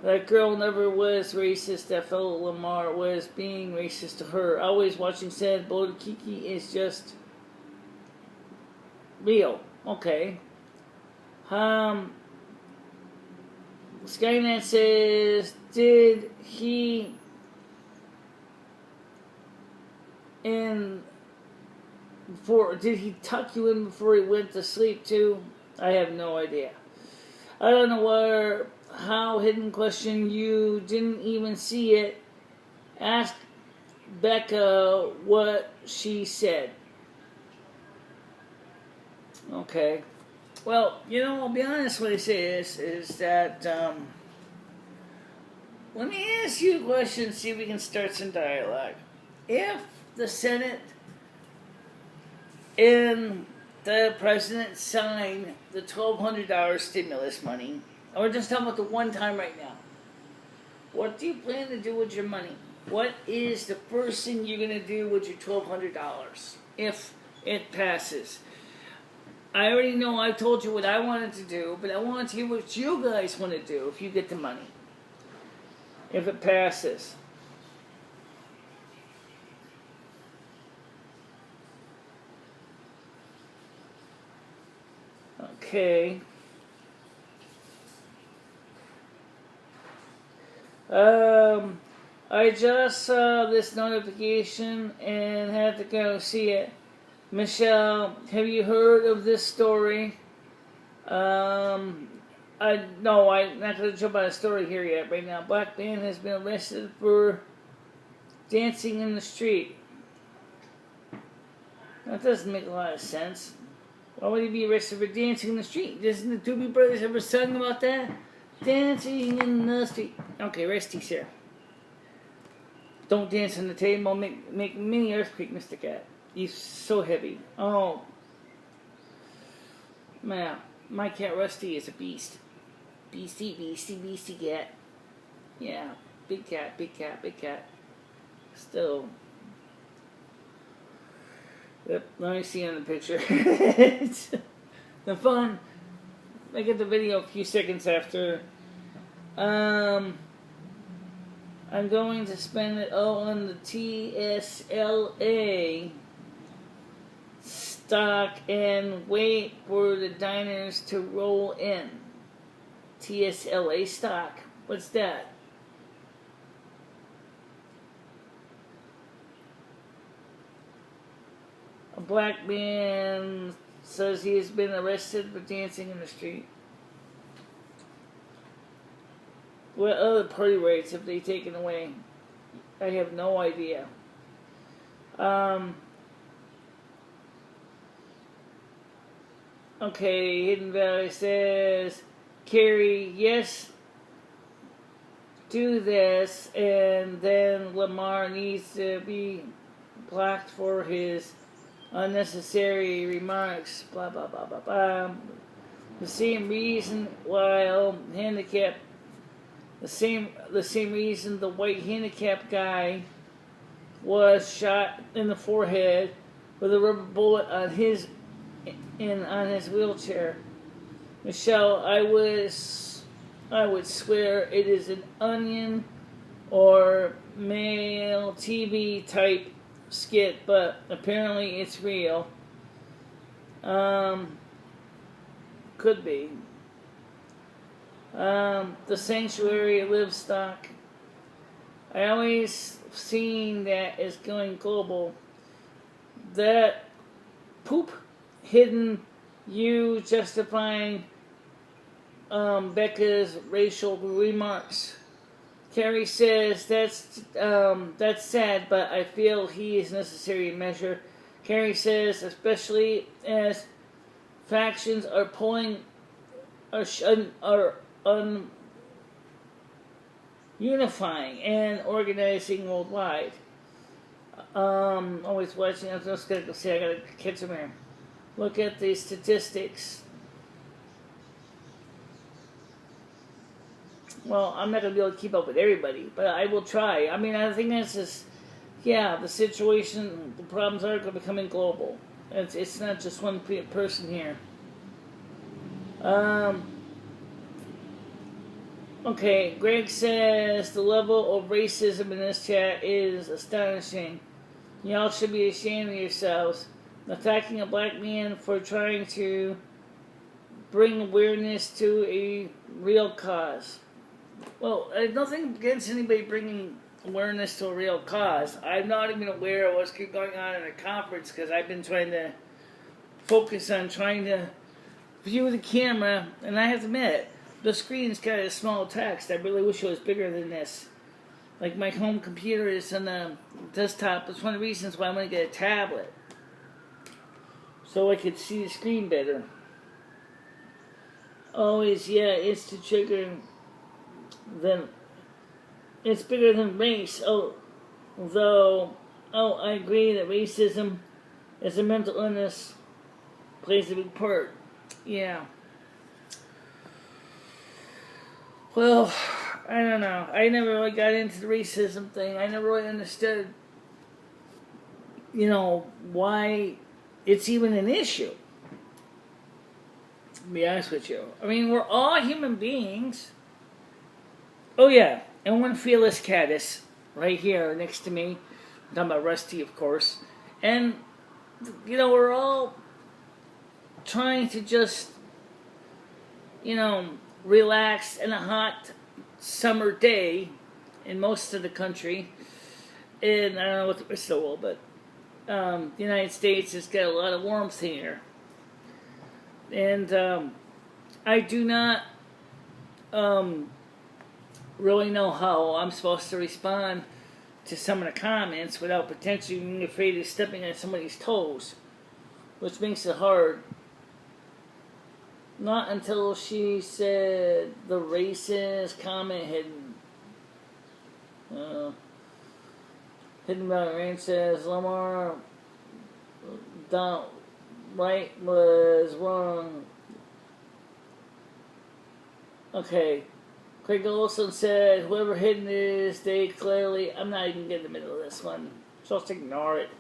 That girl never was racist. That fellow Lamar was being racist to her. Always watching said, Bloated Kiki is just real. Okay. Skynet says, did he tuck you in before he went to sleep too? I have no idea. I don't know how hidden question, you didn't even see it. Ask Becca what she said. Okay. Well, I'll be honest, what I say is that, let me ask you a question, see if we can start some dialogue. If the Senate and the President signed the $1,200 stimulus money, and we're just talking about the one time right now, what do you plan to do with your money? What is the first thing you're going to do with your $1,200 if it passes? I already know I told you what I wanted to do, but I want to hear what you guys want to do if you get the money. If it passes. Okay. I just saw this notification and had to go see it. Michele, have you heard of this story? I'm not going to jump on a story here yet. Right now, black man has been arrested for dancing in the street. That doesn't make a lot of sense. Why would he be arrested for dancing in the street? Doesn't the Doobie Brothers ever sung about that? Dancing in the street. Okay, resties here. Don't dance on the table. Make mini earthquake, Mr. Cat. He's so heavy. Oh. Man, my cat Rusty is a beast. Beastie cat. Yeah, big cat. Still. Yep, let me see on the picture. It's the fun. I get the video a few seconds after. I'm going to spend it all on the TSLA stock and wait for the diners to roll in. TSLA stock? What's that? A black man says he has been arrested for dancing in the street. What other party rights have they taken away? I have no idea. Okay, Hidden Valley says, Carrie, yes, do this, and then Lamar needs to be blocked for his unnecessary remarks, blah, blah, blah, blah, blah. The same reason the same reason the white handicapped guy was shot in the forehead with a rubber bullet on his wheelchair. Michele, I would swear it is an Onion or male TV type skit, but apparently it's real. Could be. The sanctuary livestock. I always seen that as going global. That poop hidden you justifying Becca's racial remarks. Carrie says that's sad, but I feel he is necessary measure. Carrie says, especially as factions are unifying and organizing worldwide. Always watching. I was just gonna go say I gotta catch him here. Look at the statistics. Well, I'm not going to be able to keep up with everybody, but I will try. I mean, I think that's just, the situation, the problems are becoming global. It's not just one person here. Okay, Greg says the level of racism in this chat is astonishing. Y'all should be ashamed of yourselves. attacking a black man for trying to bring awareness to a real cause. Well, I have nothing against anybody bringing awareness to a real cause. I'm not even aware of what's going on in a conference because I've been trying to focus on trying to view the camera, and I have to admit, the screen's got a small text. I really wish it was bigger than this. Like my home computer is on the desktop. It's one of the reasons why I'm going to get a tablet. So I could see the screen better. Always, yeah, it's the trigger. Then it's bigger than race. Although I agree that racism is a mental illness, plays a big part. Yeah. Well, I don't know. I never really got into the racism thing. I never really understood, why it's even an issue. To be honest with you. I mean, we're all human beings. Oh, yeah. And one fearless cat is right here next to me. I'm talking about Rusty, of course. And, we're all trying to just, relax in a hot summer day in most of the country. And I don't know what the rest of the world, but the United States has got a lot of warmth here. And I do not really know how I'm supposed to respond to some of the comments without potentially being afraid of stepping on somebody's toes, which makes it hard. Not until she said the racist comment hidden. Hidden about Rain says Lamar right was wrong. Okay. Craig Olson said whoever hidden is, they clearly. I'm not even getting in the middle of this one. Just ignore it.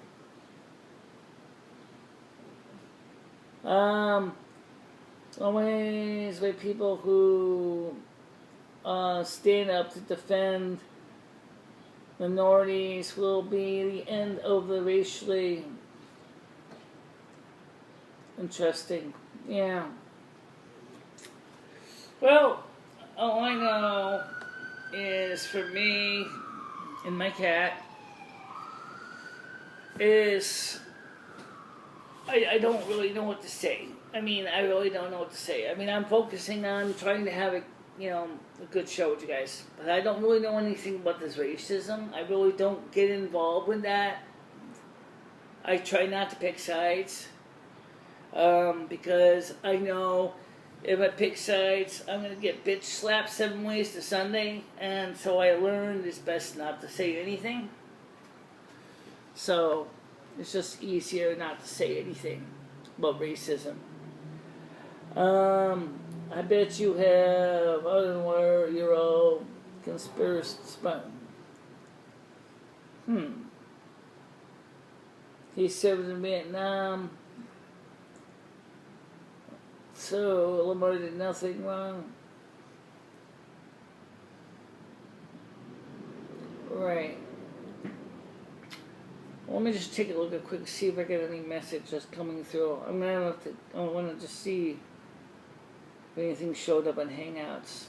Always with people who stand up to defend minorities will be the end of the racially interesting. Yeah. Well, all I know is for me and my cat is I don't really know what to say. I mean, I really don't know what to say. I mean, I'm focusing on trying to have a good show with you guys. But I don't really know anything about this racism. I really don't get involved with that. I try not to pick sides. Because I know if I pick sides, I'm going to get bitch slapped 7 ways to Sunday. And so I learned it's best not to say anything. So it's just easier not to say anything about racism. I bet you have unaware you're all conspiracy. He served in Vietnam, so Lamar did nothing wrong. Right. Well, let me just take a look at quick, see if I get any messages coming through. I want to just see if anything showed up on Hangouts.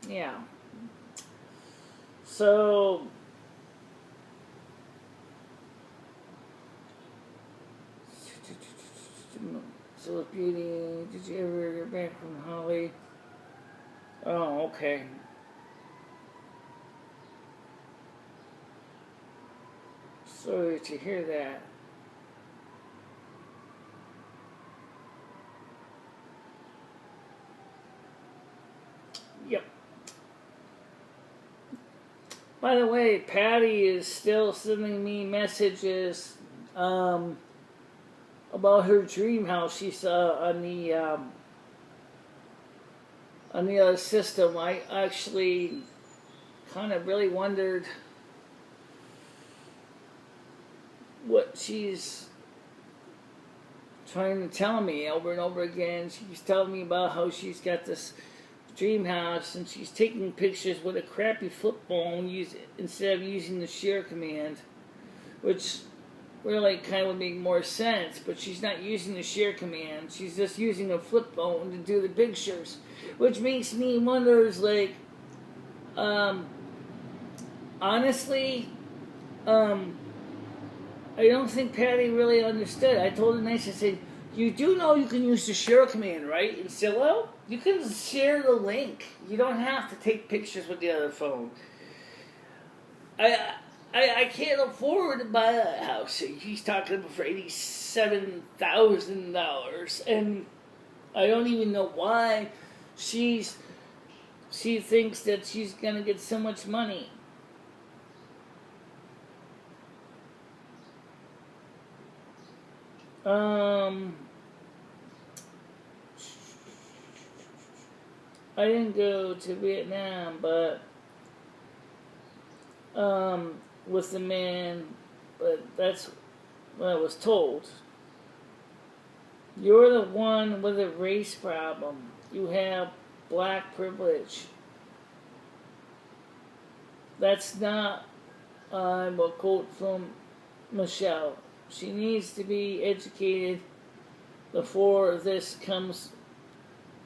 Yeah. So Beauty, did you ever get back from Holly? Oh, okay. Sorry to hear that. Yep. By the way, Patty is still sending me messages about her dream house she saw on the other system. I actually kind of really wondered what she's trying to tell me over and over again. She's telling me about how she's got this dream house and she's taking pictures with a crappy flip phone instead of using the share command, which really kind of would make more sense, but she's not using the share command. She's just using a flip phone to do the pictures, which makes me wonder, is like, honestly, I don't think Patty really understood. I told her nice, I said, you do know you can use the share command, right? And she said, well, you can share the link. You don't have to take pictures with the other phone. I can't afford to buy that house. He's talking about for $87,000, and I don't even know why she thinks that she's gonna get so much money. I didn't go to Vietnam, but with the man, but that's what I was told. You're the one with a race problem. You have black privilege. That's not, I will quote from Michele. She needs to be educated before this comes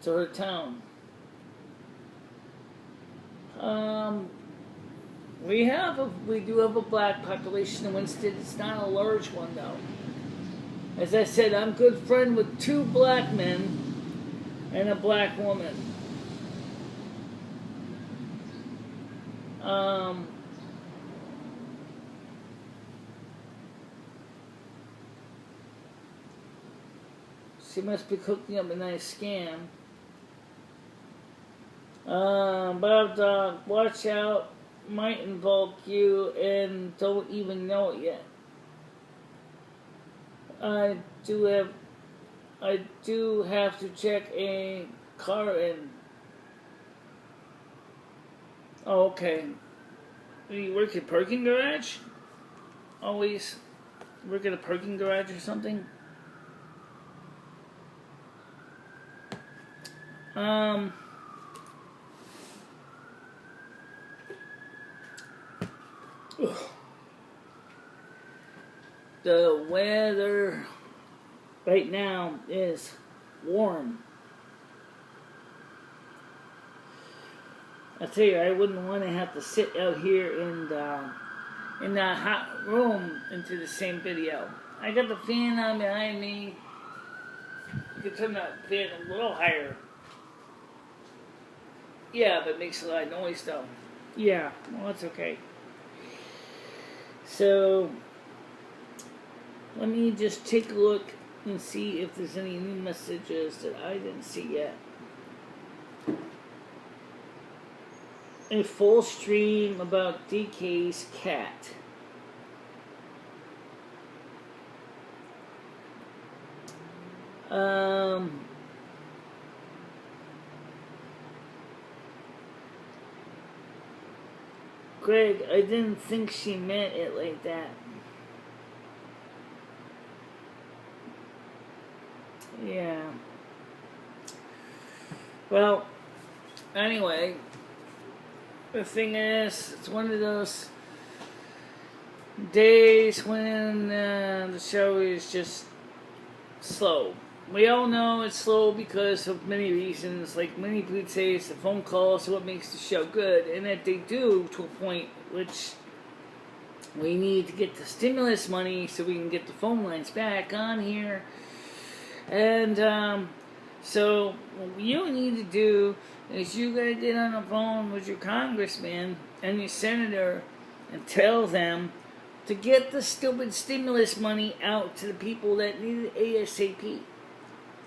to her town. We do have a black population in Winston. It's not a large one, though. As I said, I'm good friend with 2 black men and a black woman. She must be cooking up a nice scam. Bob Dog, watch out. Might involve you and don't even know it yet. I do have to check a car in. Oh, okay. You work at a parking garage? Always work at a parking garage or something? The weather right now is warm. I tell you, I wouldn't want to have to sit out here in that hot room into the same video. I got the fan on behind me. You can turn that fan a little higher. Yeah, but it makes a lot of noise though. Yeah, well, that's okay. So, let me just take a look and see if there's any new messages that I didn't see yet. A full stream about DK's cat. Greg, I didn't think she meant it like that. Yeah. Well, anyway, the thing is, it's one of those days when the show is just slow. We all know it's slow because of many reasons. Like many people say, it's the phone calls what makes the show good, and that they do to a point which we need to get the stimulus money so we can get the phone lines back on here. And so what you need to do is you gotta get on the phone with your congressman and your senator and tell them to get the stupid stimulus money out to the people that need it ASAP.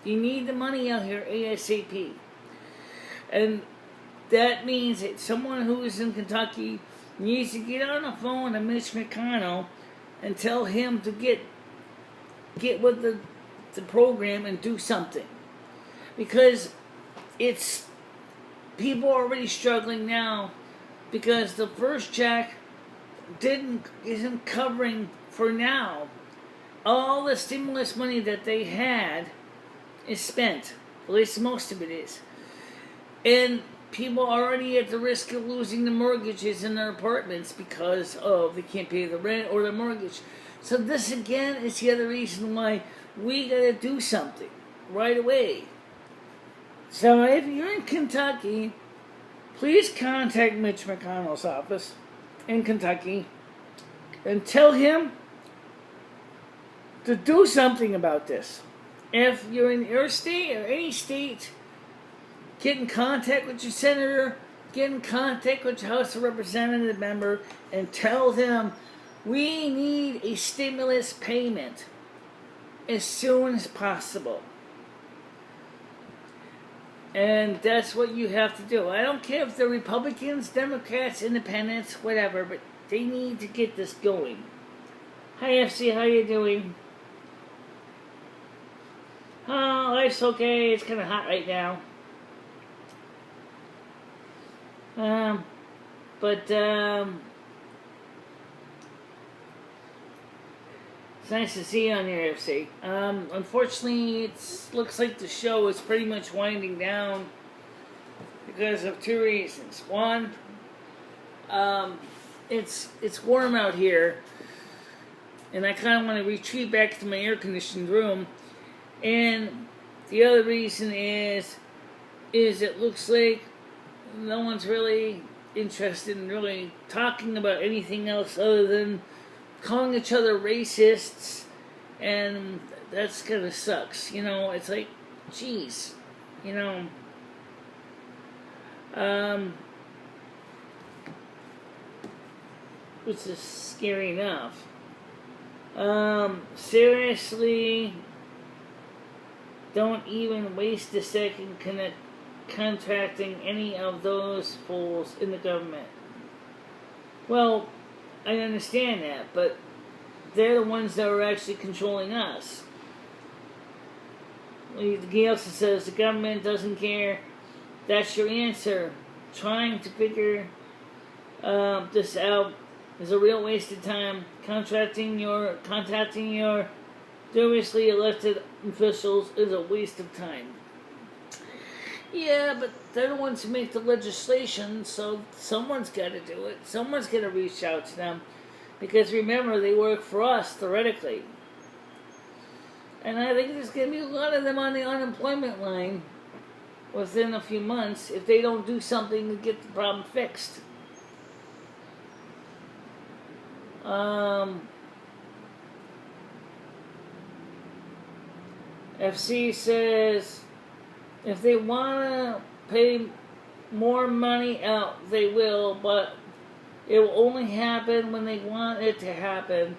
You need the money out here ASAP. And that means that someone who is in Kentucky needs to get on the phone to Mitch McConnell and tell him to get with the program and do something. Because it's people are already struggling now because the first check isn't covering for now. all the stimulus money that they had is spent. At least most of it is. And people are already at the risk of losing the mortgages in their apartments because of they can't pay the rent or the mortgage. So this again is the other reason why we gotta do something right away. So if you're in Kentucky, please contact Mitch McConnell's office in Kentucky and tell him to do something about this. If you're in your state or any state, get in contact with your senator, get in contact with your House of Representative member, and tell them we need a stimulus payment as soon as possible. And that's what you have to do. I don't care if they're Republicans, Democrats, Independents, whatever, but they need to get this going. Hi, FC, how you doing? Oh, life's okay. It's kind of hot right now. It's nice to see you on here, FC. Unfortunately, it looks like the show is pretty much winding down because of two reasons. One, it's warm out here, and I kind of want to retreat back to my air-conditioned room. And the other reason is it looks like no one's really interested in really talking about anything else other than calling each other racists, and that's kind of sucks. You know, it's like, geez, you know, which is scary enough. Seriously, don't even waste a second contracting any of those fools in the government. Well, I understand that, but they're the ones that are actually controlling us. He also says the government doesn't care. That's your answer. Trying to figure this out is a real waste of time. Contacting your previously elected officials is a waste of time. Yeah, but they're the ones who make the legislation, so someone's got to do it. Someone's got to reach out to them. Because remember, they work for us, theoretically. And I think there's going to be a lot of them on the unemployment line within a few months if they don't do something to get the problem fixed. FC says if they want to pay more money out, they will, but it will only happen when they want it to happen.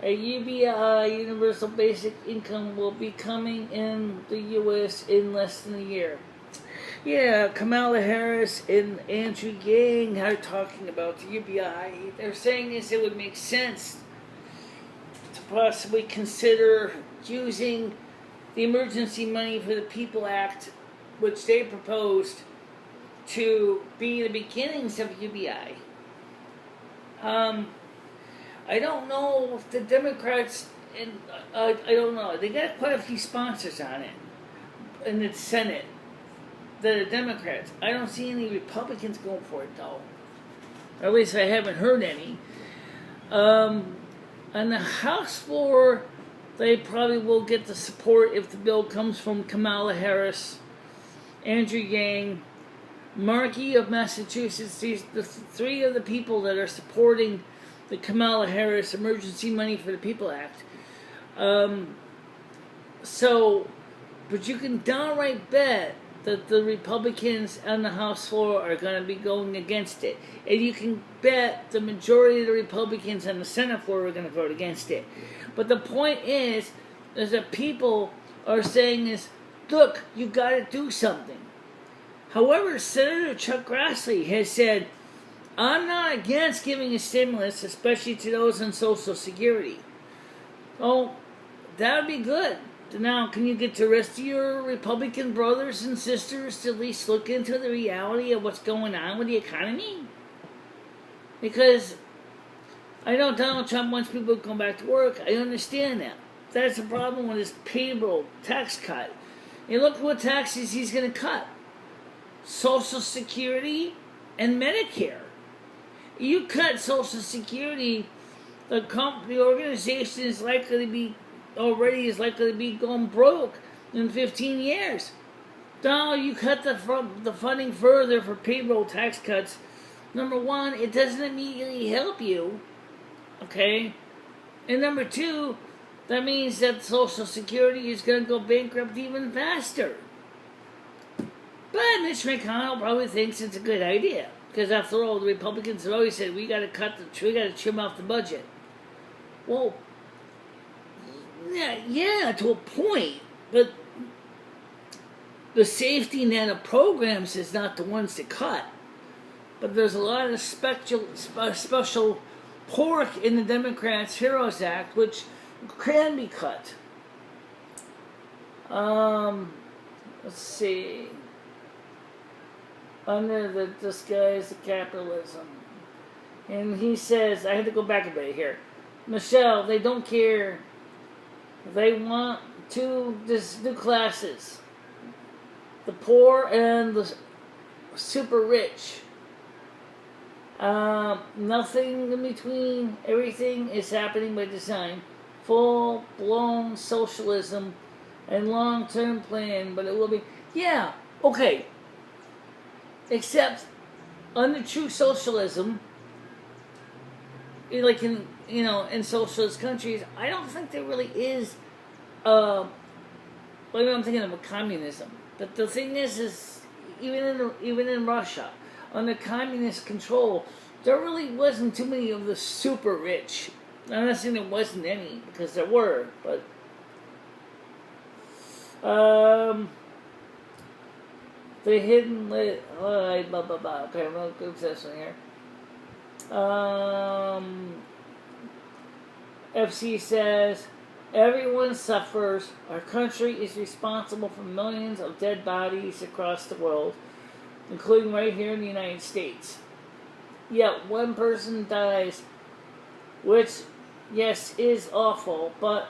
A UBI, Universal Basic Income, will be coming in the U.S. in less than a year. Yeah, Kamala Harris and Andrew Yang are talking about the UBI. They're saying it would make sense to possibly consider using the Emergency Money for the People Act, which they proposed, to be the beginnings of UBI. I don't know if the Democrats, and I don't know, they got quite a few sponsors on it in the Senate that are Democrats. I don't see any Republicans going for it, though. Or at least I haven't heard any. On the House floor, they probably will get the support if the bill comes from Kamala Harris, Andrew Yang, Markey of Massachusetts. These the three of the people that are supporting the Kamala Harris Emergency Money for the People Act. But you can downright bet that the Republicans on the House floor are going to be going against it. And you can bet the majority of the Republicans on the Senate floor are going to vote against it. But the point is that people are saying is, look, you got to do something. However, Senator Chuck Grassley has said, I'm not against giving a stimulus, especially to those on Social Security. Oh, that would be good. Now, can you get the rest of your Republican brothers and sisters to at least look into the reality of what's going on with the economy? Because I know Donald Trump wants people to come back to work. I understand that. that's the problem with his payroll tax cut. And look at what taxes he's going to cut. Social Security and Medicare. You cut Social Security, the organization is likely to be going broke in 15 years. Now you cut the funding further for payroll tax cuts. Number one, it doesn't immediately help you, okay? And number two, that means that Social Security is going to go bankrupt even faster. But Mitch McConnell probably thinks it's a good idea, because after all, the Republicans have always said we got to trim off the budget. Well, yeah, to a point, but the safety net of programs is not the ones to cut. But there's a lot of special pork in the Democrats' HEROES Act, which can be cut. Let's see. Under the disguise of capitalism. And he says, I had to go back a bit here. Michele, they don't care. They want two new classes. The poor and the super rich. Nothing in between. Everything is happening by design. Full-blown socialism and long-term plan, but it will be... Yeah, okay. Except, under true socialism, like in socialist countries, I don't think there really is... I'm thinking of a communism. But the thing is even in Russia, under communist control, there really wasn't too many of the super rich. I'm not saying there wasn't any, because there were, but the hidden lit. Okay, I'm gonna go to this one here. FC says, everyone suffers. Our country is responsible for millions of dead bodies across the world, including right here in the United States. Yet one person dies, which, yes, is awful, but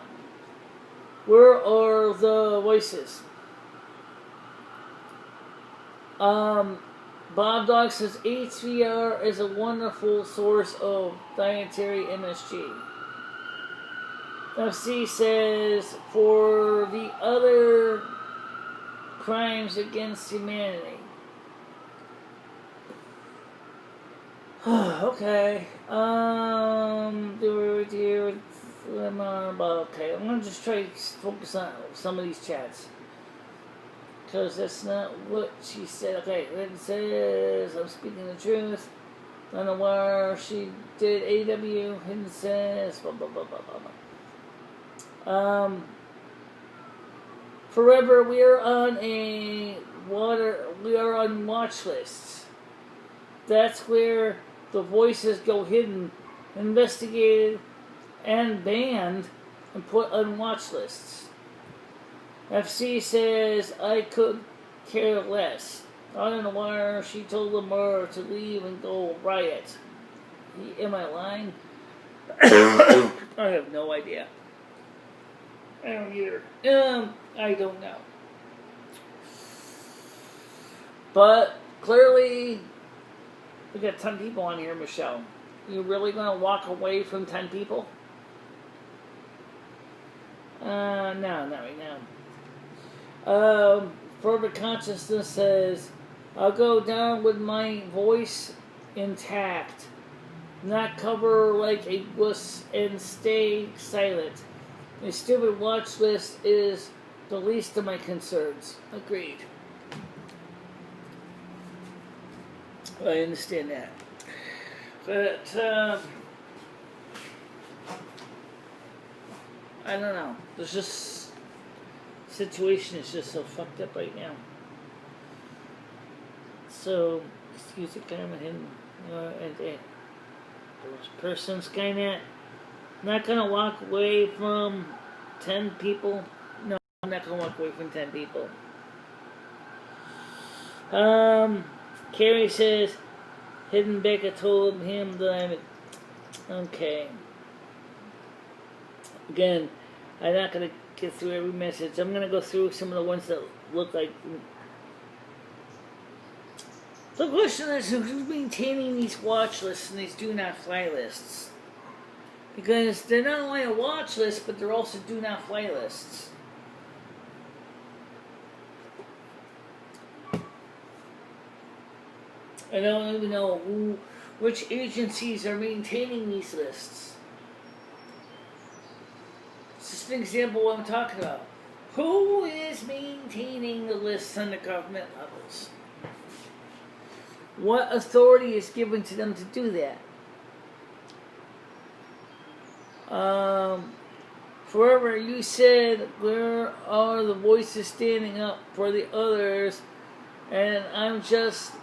where are the voices? Bob Dog says HVR is a wonderful source of dietary MSG. FC says, for the other crimes against humanity. Okay. Okay, I'm gonna just try to focus on some of these chats. Because that's not what she said. Okay, it says, I'm speaking the truth. I don't know where she did AW. Hidden says, blah, blah, blah, blah, blah, blah. Forever, we are on watch lists. That's where the voices go hidden, investigated, and banned, and put on watch lists. FC says, I could care less. I don't know why she told Lamar to leave and go riot. Am I lying? I have no idea. I don't either. I don't know. But clearly, we got 10 people on here, Michele. You really gonna walk away from 10 people? No, not right now. Further Consciousness says, I'll go down with my voice intact, not cover like a wuss and stay silent. A stupid watch list is the least of my concerns. Agreed. I understand that. But, I don't know. There's just... situation is just so fucked up right now. So, excuse the camera and person Skynet. Not gonna walk away from 10 people. No, I'm not gonna walk away from 10 people. Carrie says, Hidden Becca told him that I'm... Okay. Again, I'm not going to get through every message. I'm going to go through some of the ones that look like... The question is, who's maintaining these watch lists and these do not fly lists? Because they're not only a watch list, but they're also do not fly lists. I don't even know which agencies are maintaining these lists. It's just an example of what I'm talking about. Who is maintaining the lists on the government levels? What authority is given to them to do that? Forever you said, where are the voices standing up for the others? And I'm just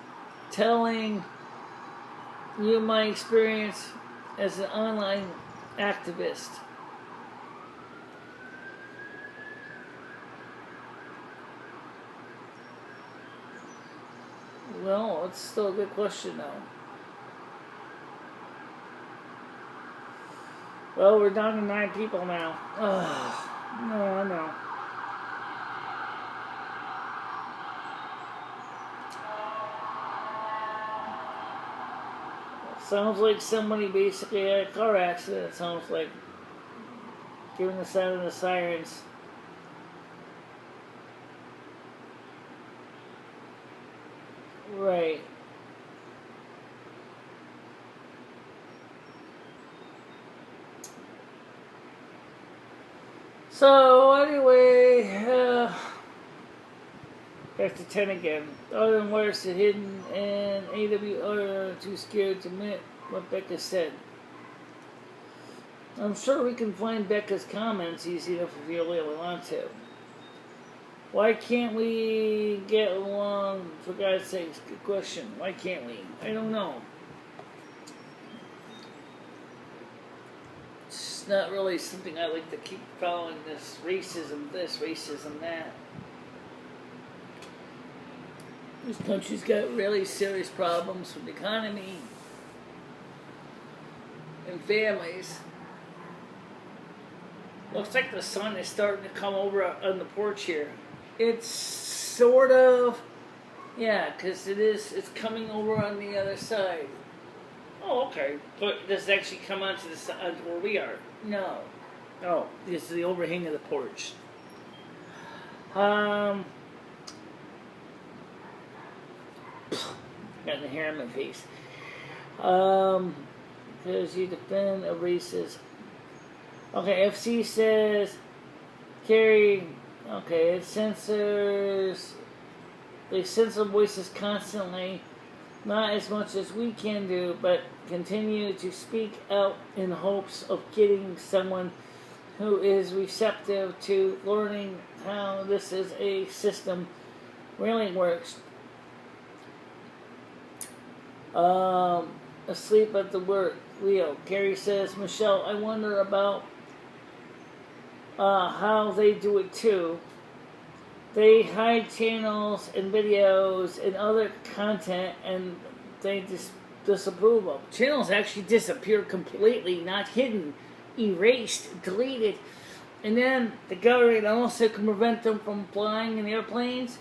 telling you my experience as an online activist. Well, it's still a good question though. Well, we're down to 9 people now. Ugh. No. Sounds like somebody basically had a car accident. It sounds like giving the sound of the sirens. Right. So anyway, back to 10 again. Other than wires are hidden and AW are too scared to admit what Becca said. I'm sure we can find Becca's comments easy enough if you really want to. Why can't we get along, for God's sakes? Good question. Why can't we? I don't know. It's not really something I like to keep following, this, racism that. This country's got really serious problems with the economy and families. Looks like the sun is starting to come over on the porch here. It's sort of, yeah, because it's coming over on the other side. Oh, okay. But does it actually come onto the side where we are? No. Oh, this is the overhang of the porch. Got the hair on my face. Because you defend a racist. Okay, FC says, Carrie, okay, it censors, they censor voices constantly, not as much as we can do, but continue to speak out in hopes of getting someone who is receptive to learning how this is a system really works. Asleep at the work wheel. Carrie says, Michelle, I wonder about how they do it too. They hide channels and videos and other content and they disapprove of. Channels actually disappear completely, not hidden, erased, deleted. And then the government also can prevent them from flying in airplanes.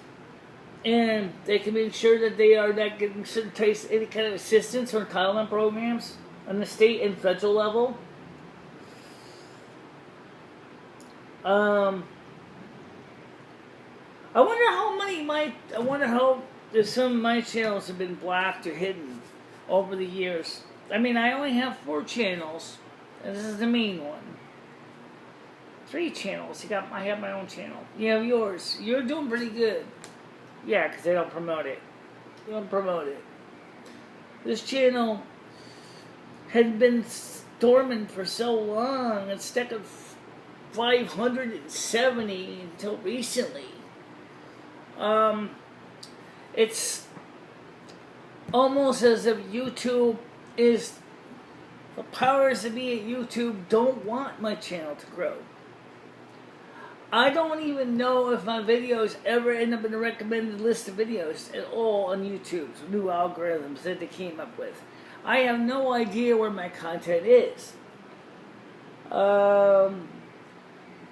And they can make sure that they are not getting certain types, any kind of assistance or entitlement programs on the state and federal level. I wonder how some of my channels have been blocked or hidden over the years. I mean, I only have 4 channels. And this is the main one. 3 channels. I have my own channel. You have yours. You're doing pretty good. Yeah, because they don't promote it. They don't promote it. This channel had been dormant for so long. It's stuck at 570 until recently. It's almost as if YouTube is... The powers that be at YouTube don't want my channel to grow. I don't even know if my videos ever end up in the recommended list of videos at all on YouTube's new algorithms that they came up with. I have no idea where my content is.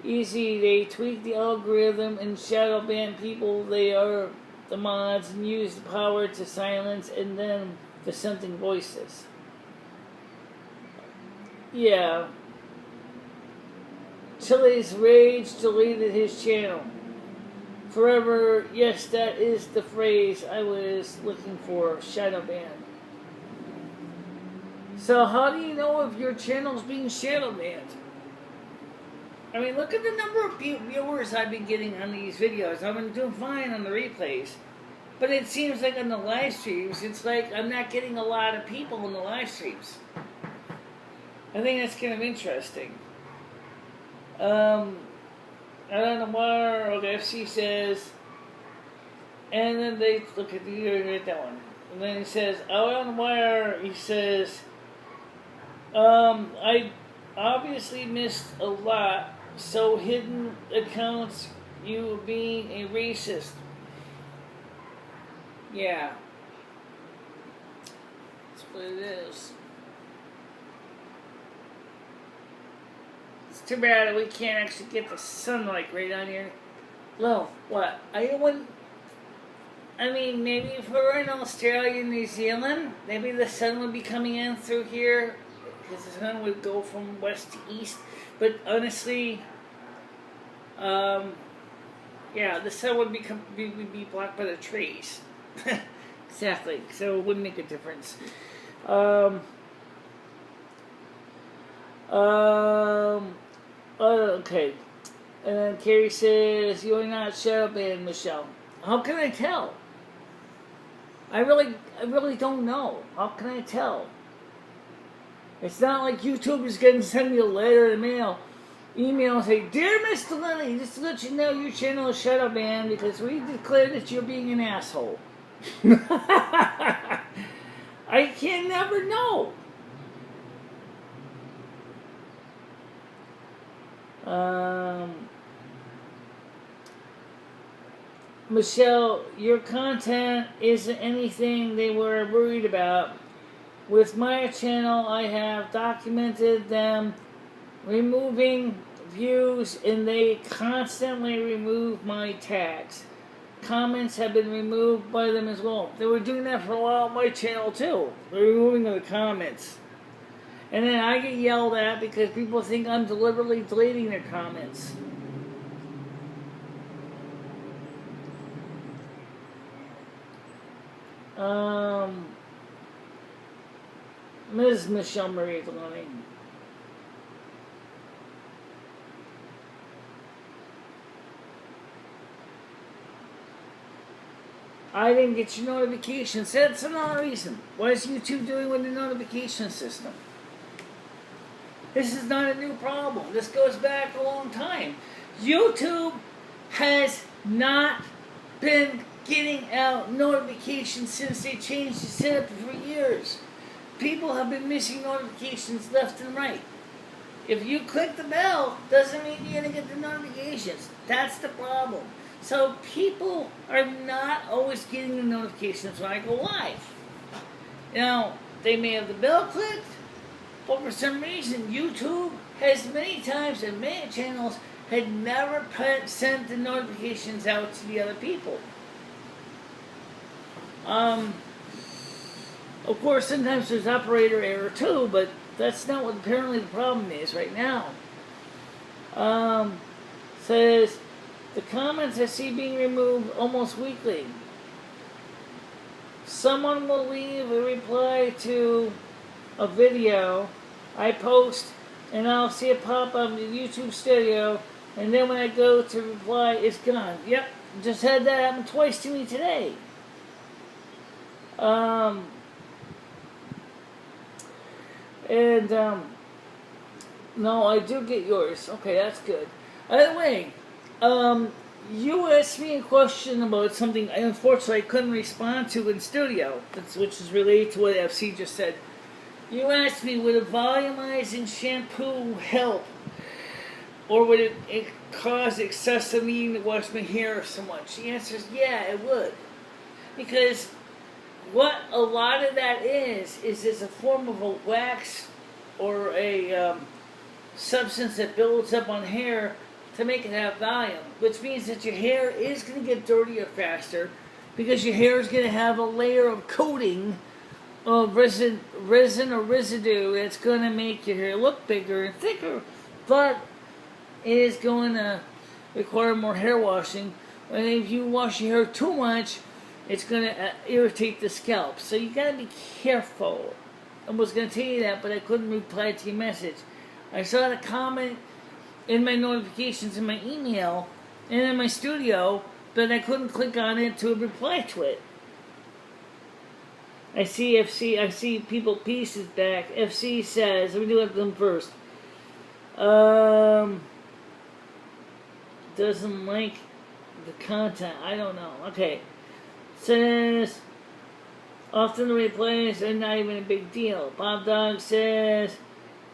easy. They tweak the algorithm and shadow ban people. They are the mods and use the power to silence and then dissenting voices. Yeah. Chile's Rage deleted his channel. Forever, yes, that is the phrase I was looking for, shadow ban. So how do you know if your channel's being shadow banned? I mean, look at the number of viewers I've been getting on these videos. I've been doing fine on the replays. But it seems like on the live streams, it's like I'm not getting a lot of people in the live streams. I think that's kind of interesting. I don't know why, the FC says, and then they look at that one. And then he says, out on the wire, he says, I obviously missed a lot, so hidden accounts, you being a racist. Yeah. That's what it is. It's too bad that we can't actually get the sunlight right on here. Well, what? I mean, maybe if we were in Australia and New Zealand, maybe the sun would be coming in through here, because the sun would go from west to east. But honestly, yeah, the sun would be blocked by the trees. Exactly. So it wouldn't make a difference. Okay. And then Carrie says, "You're not shadow banned, Michelle." How can I tell? I really don't know. How can I tell? It's not like YouTube is going to send me a letter in the mail, email and say, "Dear Miss Dalene, just to let you know your channel is shadow banned because we declared that you're being an asshole." I can never know. Michelle, your content isn't anything they were worried about. With my channel, I have documented them removing views, and they constantly remove my tags. Comments have been removed by them as well. They were doing that for a while on my channel too. They're removing the comments. And then I get yelled at because people think I'm deliberately deleting their comments. Ms. MicheleMarieDalene. I didn't get your notifications. That's another reason. What is YouTube doing with the notification system? This is not a new problem. This goes back a long time. YouTube has not been getting out notifications since they changed the setup for years. People have been missing notifications left and right. If you click the bell, doesn't mean you're going to get the notifications. That's the problem. So people are not always getting the notifications when I go live. Now, they may have the bell clicked, but for some reason, YouTube has many times and many channels had never sent the notifications out to the other people. Of course, sometimes there's operator error too, but that's not what apparently the problem is right now. Says, the comments I see being removed almost weekly. Someone will leave a reply to a video I post, and I'll see it pop up in the YouTube studio, and then when I go to reply, it's gone. Yep, just had that happen twice to me today. No, I do get yours. Okay, that's good. By the way, you asked me a question about something I unfortunately couldn't respond to in studio, which is related to what FC just said. You asked me, would a volumizing shampoo help? Or would it cause excessive needing to wash my hair so much? The answer is yeah, it would. Because what a lot of that is a form of a wax or a substance that builds up on hair to make it have volume, which means that your hair is going to get dirtier faster because your hair is going to have a layer of coating of resin or residue that's going to make your hair look bigger and thicker, but it is going to require more hair washing. And if you wash your hair too much, it's going to irritate the scalp. So you got to be careful. I was going to tell you that, but I couldn't reply to your message. I saw the comment in my notifications in my email and in my studio, but I couldn't click on it to reply to it. I see People Pieces back. FC says, let me do it them first. Doesn't like the content. I don't know. Okay. Says, often the replays are not even a big deal. Bob Dog says,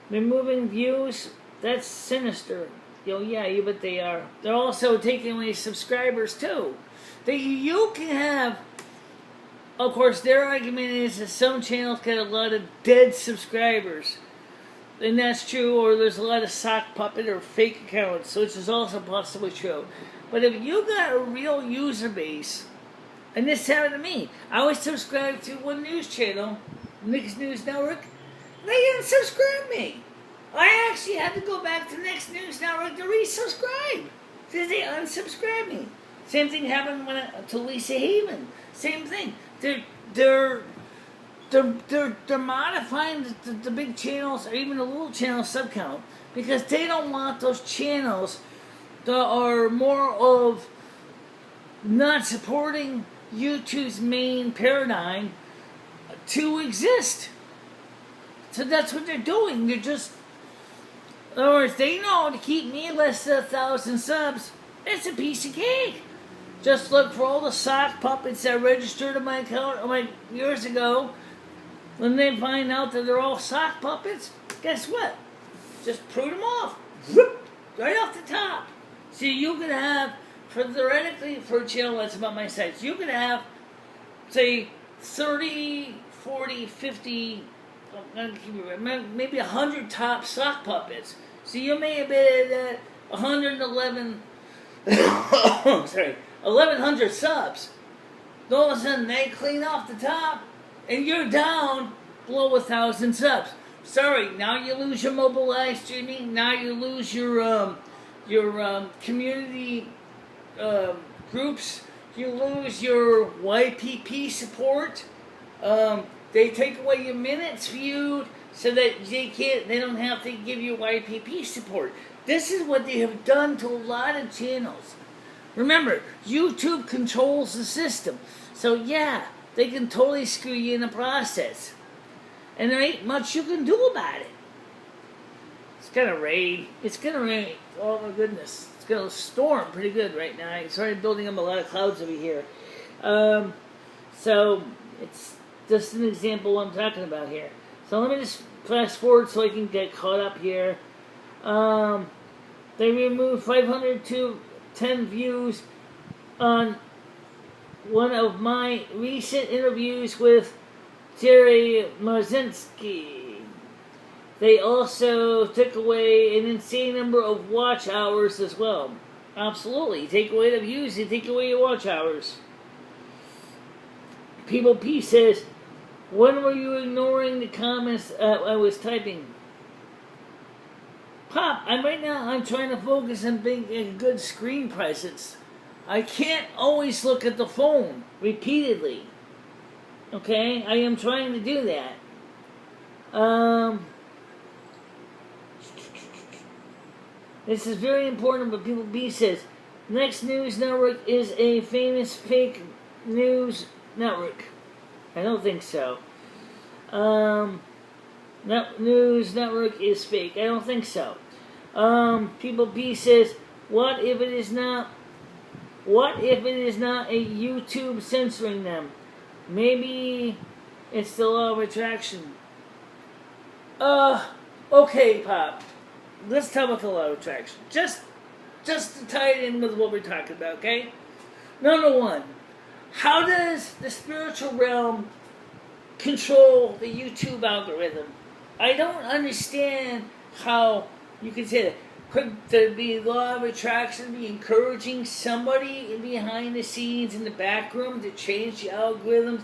removing views, that's sinister. But they are. They're also taking away subscribers too. You can have, of course, their argument is that some channels get a lot of dead subscribers. And that's true, or there's a lot of sock puppet or fake accounts, which is also possibly true. But if you got a real user base, and this happened to me, I was subscribed to one news channel, Next News Network, they didn't subscribe me. I actually had to go back to Next News Network to resubscribe, because they unsubscribed me. Same thing happened to Lisa Haven. Same thing. They're modifying the big channels or even the little channel subcount because they don't want those channels that are more of not supporting YouTube's main paradigm to exist. So that's what they're doing. They're just, in other words, they know to keep me less than 1,000 subs, it's a piece of cake. Just look for all the sock puppets that registered in my account years ago. When they find out that they're all sock puppets, guess what? Just prune them off. Whoop, right off the top. So you could have, theoretically, for a channel that's about my size, you could have, say, 30, 40, 50, maybe 100 top sock puppets. So you may have been at 111, 1,100 subs. All of a sudden, they clean off the top, and you're down below 1,000 subs. Sorry, now you lose your mobile live streaming. Now you lose your community groups. You lose your YPP support. They take away your minutes viewed so that they don't have to give you YPP support. This is what they have done to a lot of channels. Remember, YouTube controls the system. So yeah, they can totally screw you in the process. And there ain't much you can do about it. It's gonna rain. Oh my goodness. It's gonna storm pretty good right now. I started building up a lot of clouds over here. So it's just an example of what I'm talking about here. So let me just fast forward so I can get caught up here. They removed 510 views on one of my recent interviews with Jerry Marzinski. They also took away an insane number of watch hours as well. Absolutely. You take away the views, you take away your watch hours. People P says, when were you ignoring the comments I was typing? Pop, right now I'm trying to focus on being a good screen presence. I can't always look at the phone repeatedly. Okay? I am trying to do that. This is very important, but People B says, Next News Network is a famous fake news network. I don't think so. News Network is fake. I don't think so. People B says, what if it is not a YouTube censoring them? Maybe it's the law of attraction. Okay, Pop. Let's talk about the law of attraction. Just to tie it in with what we're talking about, okay? Number one, how does the spiritual realm control the YouTube algorithm? I don't understand how you can say that. Could there be a law of attraction be encouraging somebody behind the scenes in the back room to change the algorithms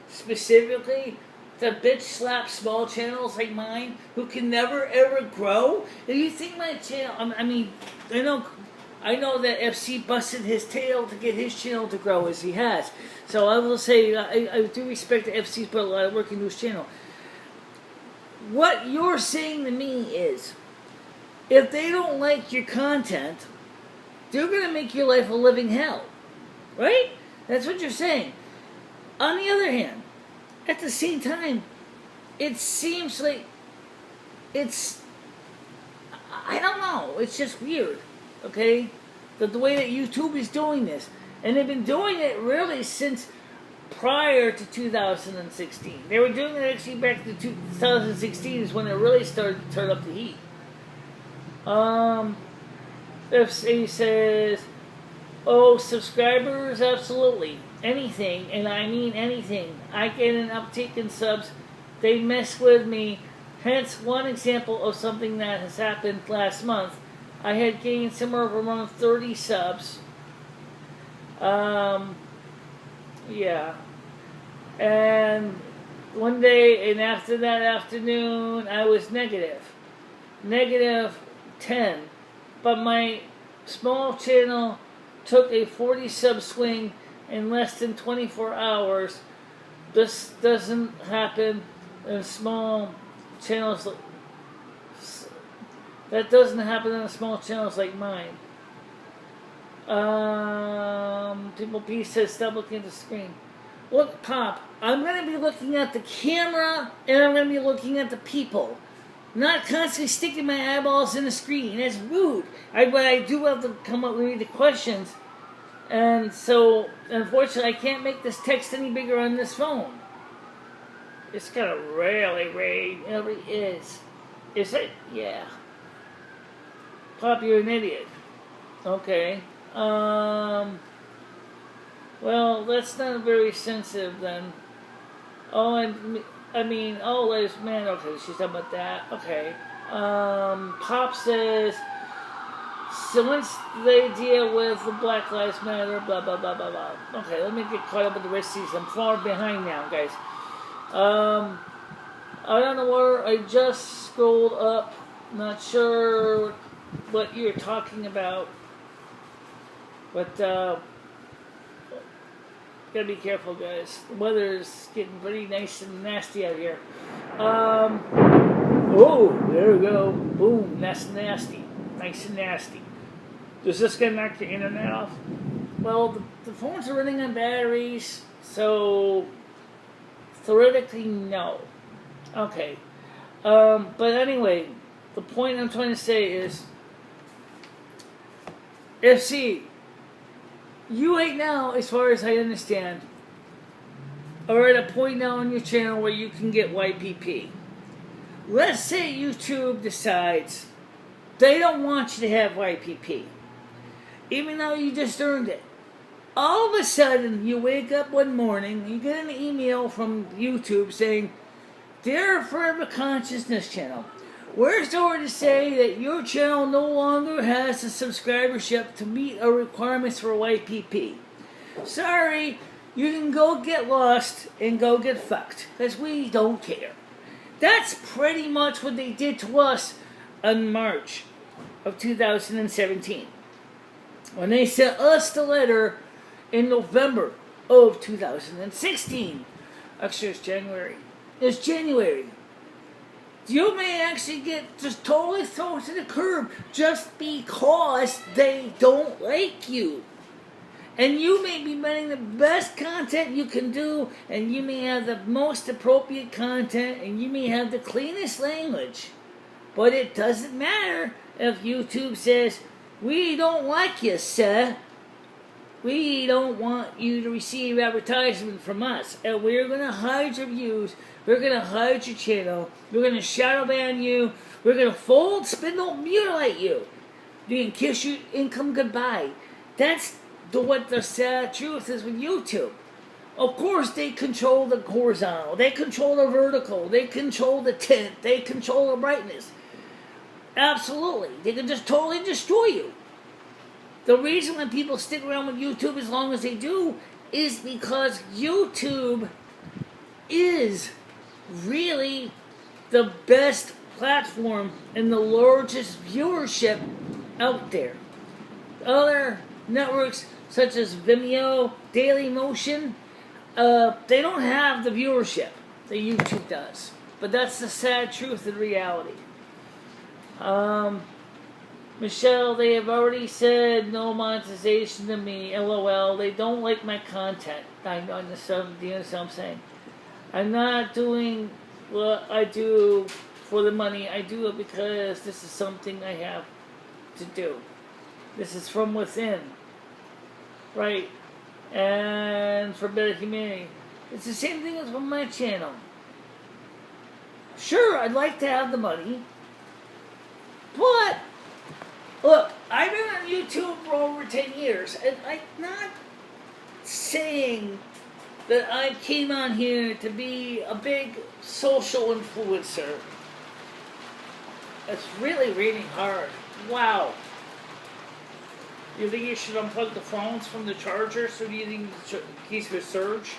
specifically to bitch slap small channels like mine who can never ever grow? Do you think my channel? I mean, I know that FC busted his tail to get his channel to grow as he has. So I will say I do respect the FC's put a lot of work into his channel. What you're saying to me is, if they don't like your content, they're going to make your life a living hell. Right? That's what you're saying. On the other hand, at the same time, it seems like I don't know, it's just weird, okay? The way that YouTube is doing this. And they've been doing it really since prior to 2016. They were doing it actually back to 2016 is when it really started to turn up the heat. If he says, oh, subscribers, absolutely. Anything, and I mean anything. I get an uptick in subs. They mess with me. Hence, one example of something that has happened last month. I had gained somewhere around 30 subs. Yeah. And one day, and after that afternoon, I was negative 10. But my small channel took a 40 sub swing in less than 24 hours. This doesn't happen in small channels. That doesn't happen in small channels like mine. People P says stop looking at the screen. Look, Pop, I'm going to be looking at the camera and I'm going to be looking at the people. Not constantly sticking my eyeballs in the screen. That's rude. But I do have to come up with the questions. And so, unfortunately, I can't make this text any bigger on this phone. It's gonna really rain. It really is. Is it? Yeah. Pop, you're an idiot. Okay. Well, that's not very sensitive then. Oh, and I mean, oh, ladies, man, okay, she's talking about that. Okay. Pop says, so once they deal with the Black Lives Matter, blah, blah, blah, blah, blah. Okay, let me get caught up with the rest of these. I'm far behind now, guys. I don't know where I just scrolled up. Not sure what you're talking about. But, gotta be careful, guys. The weather is getting pretty nice and nasty out here. Oh, there we go. Boom, that's nasty. Nice and nasty. Does this gonna knock your internet off? Well, the phones are running on batteries, so theoretically, no. Okay. But anyway, the point I'm trying to say is, FC, you right now, as far as I understand, are at a point now on your channel where you can get YPP. Let's say YouTube decides they don't want you to have YPP, even though you just earned it. All of a sudden, you wake up one morning, you get an email from YouTube saying, Dear Forever Consciousness channel, we're sorry to say that your channel no longer has the subscribership to meet our requirements for YPP. Sorry, you can go get lost and go get fucked, because we don't care. That's pretty much what they did to us in March of 2017. When they sent us the letter in November of 2016. Actually, it's January. It's January. You may actually get just totally thrown to the curb just because they don't like you. And you may be making the best content you can do, and you may have the most appropriate content, and you may have the cleanest language. But it doesn't matter if YouTube says, we don't like you, sir. We don't want you to receive advertisement from us. And we're going to hide your views. We're going to hide your channel. We're going to shadow ban you. We're going to fold, spindle, mutilate you. You can kiss your income goodbye. That's what the sad truth is with YouTube. Of course, they control the horizontal. They control the vertical. They control the tint. They control the brightness. Absolutely. They can just totally destroy you. The reason when people stick around with YouTube as long as they do is because YouTube is really the best platform and the largest viewership out there. Other networks such as Vimeo, Dailymotion, they don't have the viewership that YouTube does. But that's the sad truth and reality. Michele, they have already said no monetization to me. LOL. They don't like my content. I understand what I'm saying. I'm not doing what I do for the money. I do it because this is something I have to do. This is from within. Right? And for better humanity. It's the same thing as with my channel. Sure, I'd like to have the money. But, look, I've been on YouTube for over 10 years. And I'm not saying that I came on here to be a big social influencer. It's really raining hard. Wow. You think you should unplug the phones from the charger so you think in case of a surge?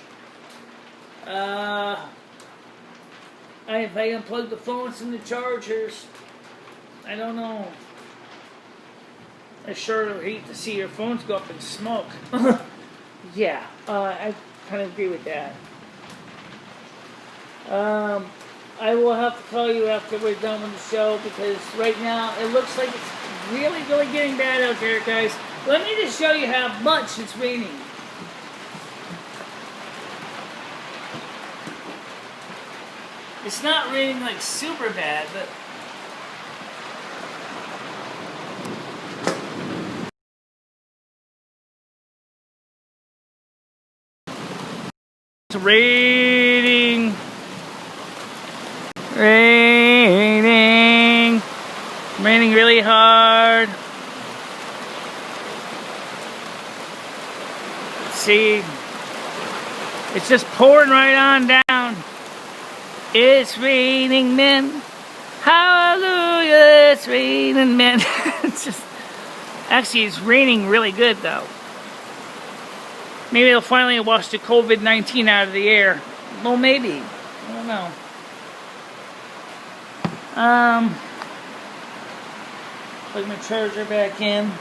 If I unplug the phones from the chargers, I don't know. I sure hate to see your phones go up in smoke. Yeah, I kind of agree with that. I will have to call you after we're done with the show because right now it looks like it's really, really getting bad out there, guys. Let me just show you how much it's raining. It's not raining like super bad, but it's raining. Raining really hard. See, it's just pouring right on down. It's raining men. Hallelujah, it's raining men. It's just, actually it's raining really good though. Maybe they'll finally wash the COVID-19 out of the air. Well, maybe. I don't know. Plug my charger back in.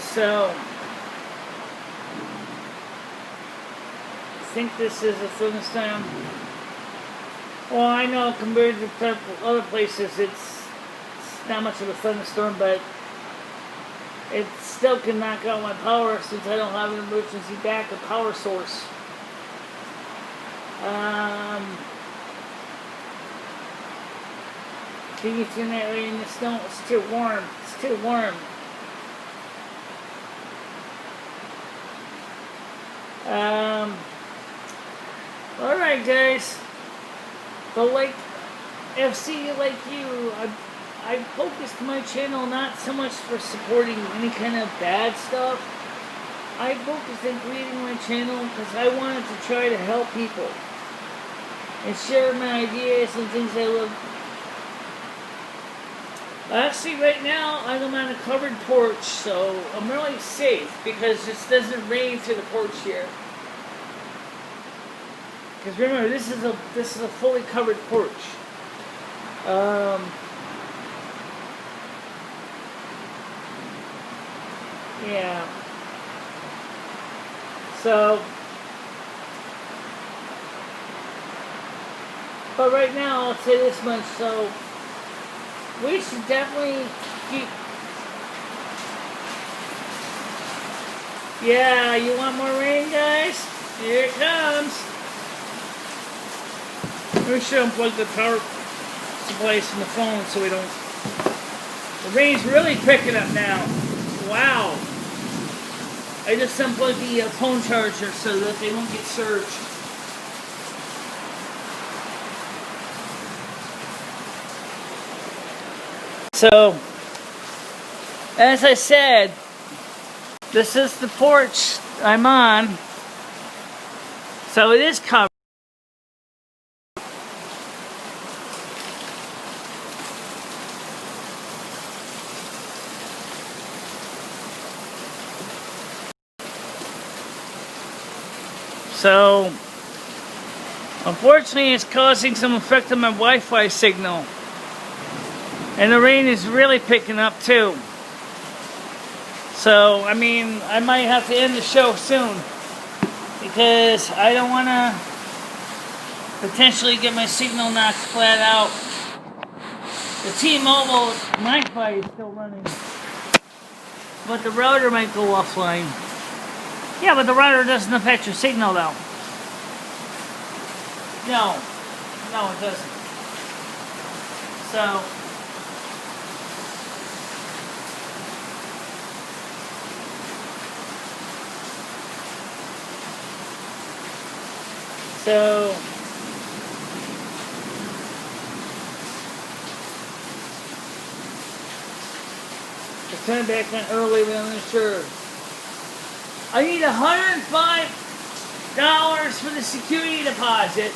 So, I think this is a thunderstorm. Well, I know compared to other places, it's not much of a thunderstorm, but it still can knock out my power since I don't have an emergency backup power source. Can you turn that rain in the snow? It's too warm. It's too warm. Alright guys, but like FC, like you, I focused my channel not so much for supporting any kind of bad stuff. I focused on creating my channel because I wanted to try to help people and share my ideas and things I love. Actually, right now, I'm on a covered porch, so I'm really safe because it doesn't rain through the porch here. Because remember, this is a fully covered porch. Yeah. So, but right now, I'll say this much. So, we should definitely keep. Yeah, you want more rain, guys? Here it comes. We should unplug the power supplies from the phone so we don't. The rain's really picking up now. Wow. I just unplugged the phone charger so that they won't get surged. So, as I said, this is the porch I'm on. So it is covered. So, unfortunately, it's causing some effect on my Wi-Fi signal. And the rain is really picking up too. So, I mean, I might have to end the show soon. Because I don't want to potentially get my signal knocked flat out. The T-Mobile Wi-Fi is still running. But the router might go offline. Yeah, but the router doesn't affect your signal though. No, it doesn't. So, I turned back on early than uninsured. I need $105 for the security deposit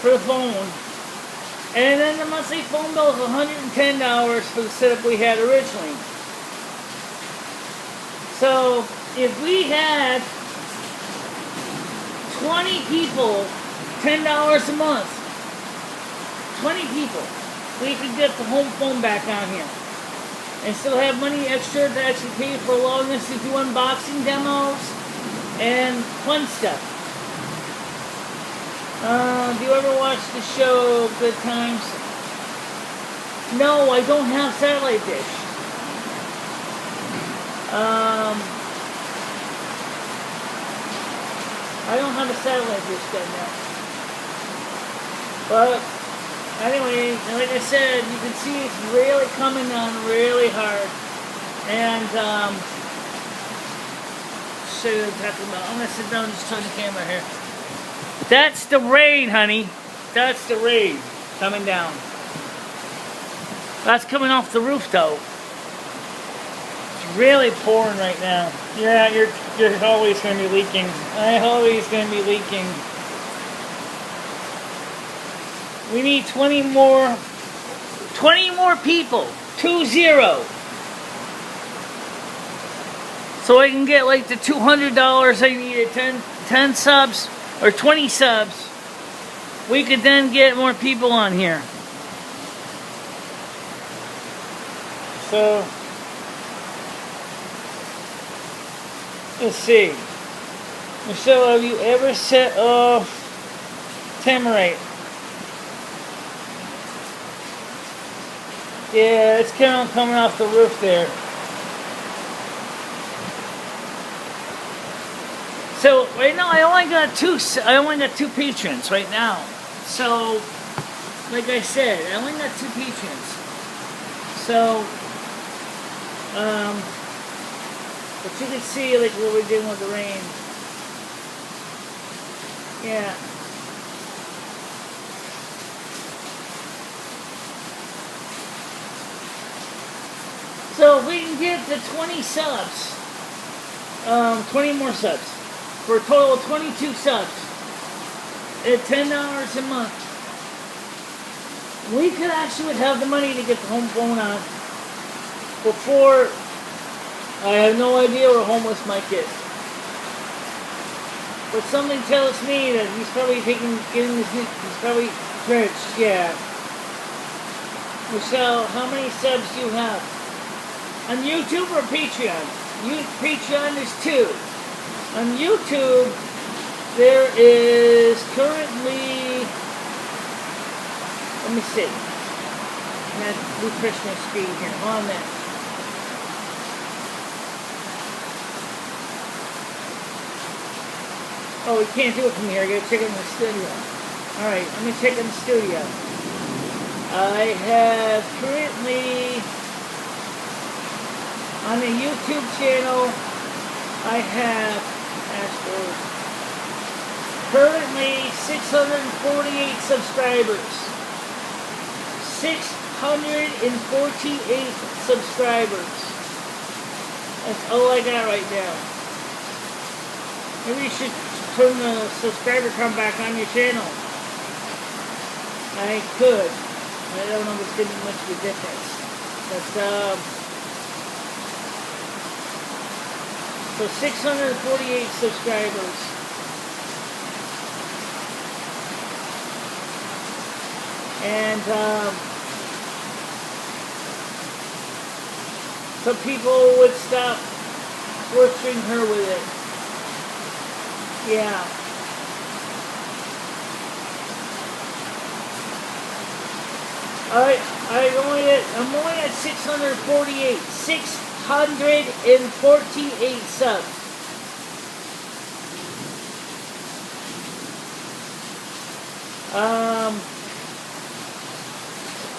for the phone. And then the monthly phone bill is $110 for the setup we had originally. So, if we had 20 people, $10 a month, 20 people, we could get the home phone back on here. And still have money extra to actually pay for allowing us to do unboxing demos and fun stuff. Do you ever watch the show Good Times? No, I don't have satellite dish. I don't have a satellite dish right now. But anyway, like I said, you can see it's really coming on really hard. And show you what I'm talking about. I'm gonna sit down and just turn the camera here. That's the rain, honey. That's the rain coming down. That's coming off the roof, though. It's really pouring right now. Yeah, you're always gonna be leaking. I'm always gonna be leaking. We need 20 more people. 20. So I can get like the $200 I needed, 10 subs or 20 subs. We could then get more people on here. So, let's see. Michele, have you ever set off Tamarite? Yeah, it's kind of coming off the roof there. So right now I only got two patrons right now. So like I said, I only got 2 patrons. So but you can see like what we're doing with the rain. Yeah. So if we can get to 20 subs, 20 more subs, for a total of 22 subs, at $10 a month, we could actually have the money to get the home phone on before I have no idea where homeless Mike is. But something tells me that he's probably he's probably rich, yeah. Michele, how many subs do you have? On YouTube or Patreon? Patreon is 2. On YouTube, there is currently, let me see. I'm going to refresh my screen here. Hold on a minute. Oh, we can't do it from here. I got to check it in the studio. Alright, let me check in the studio. I have currently, on the YouTube channel, I have currently 648 subscribers. 648 subscribers. That's all I got right now. Maybe you should turn the subscriber count back on your channel. I could. I don't know if it's going to be much of a difference. But, so 648 subscribers. And, so people would stop torturing her with it. Yeah. I'm only at 648. 648 subs.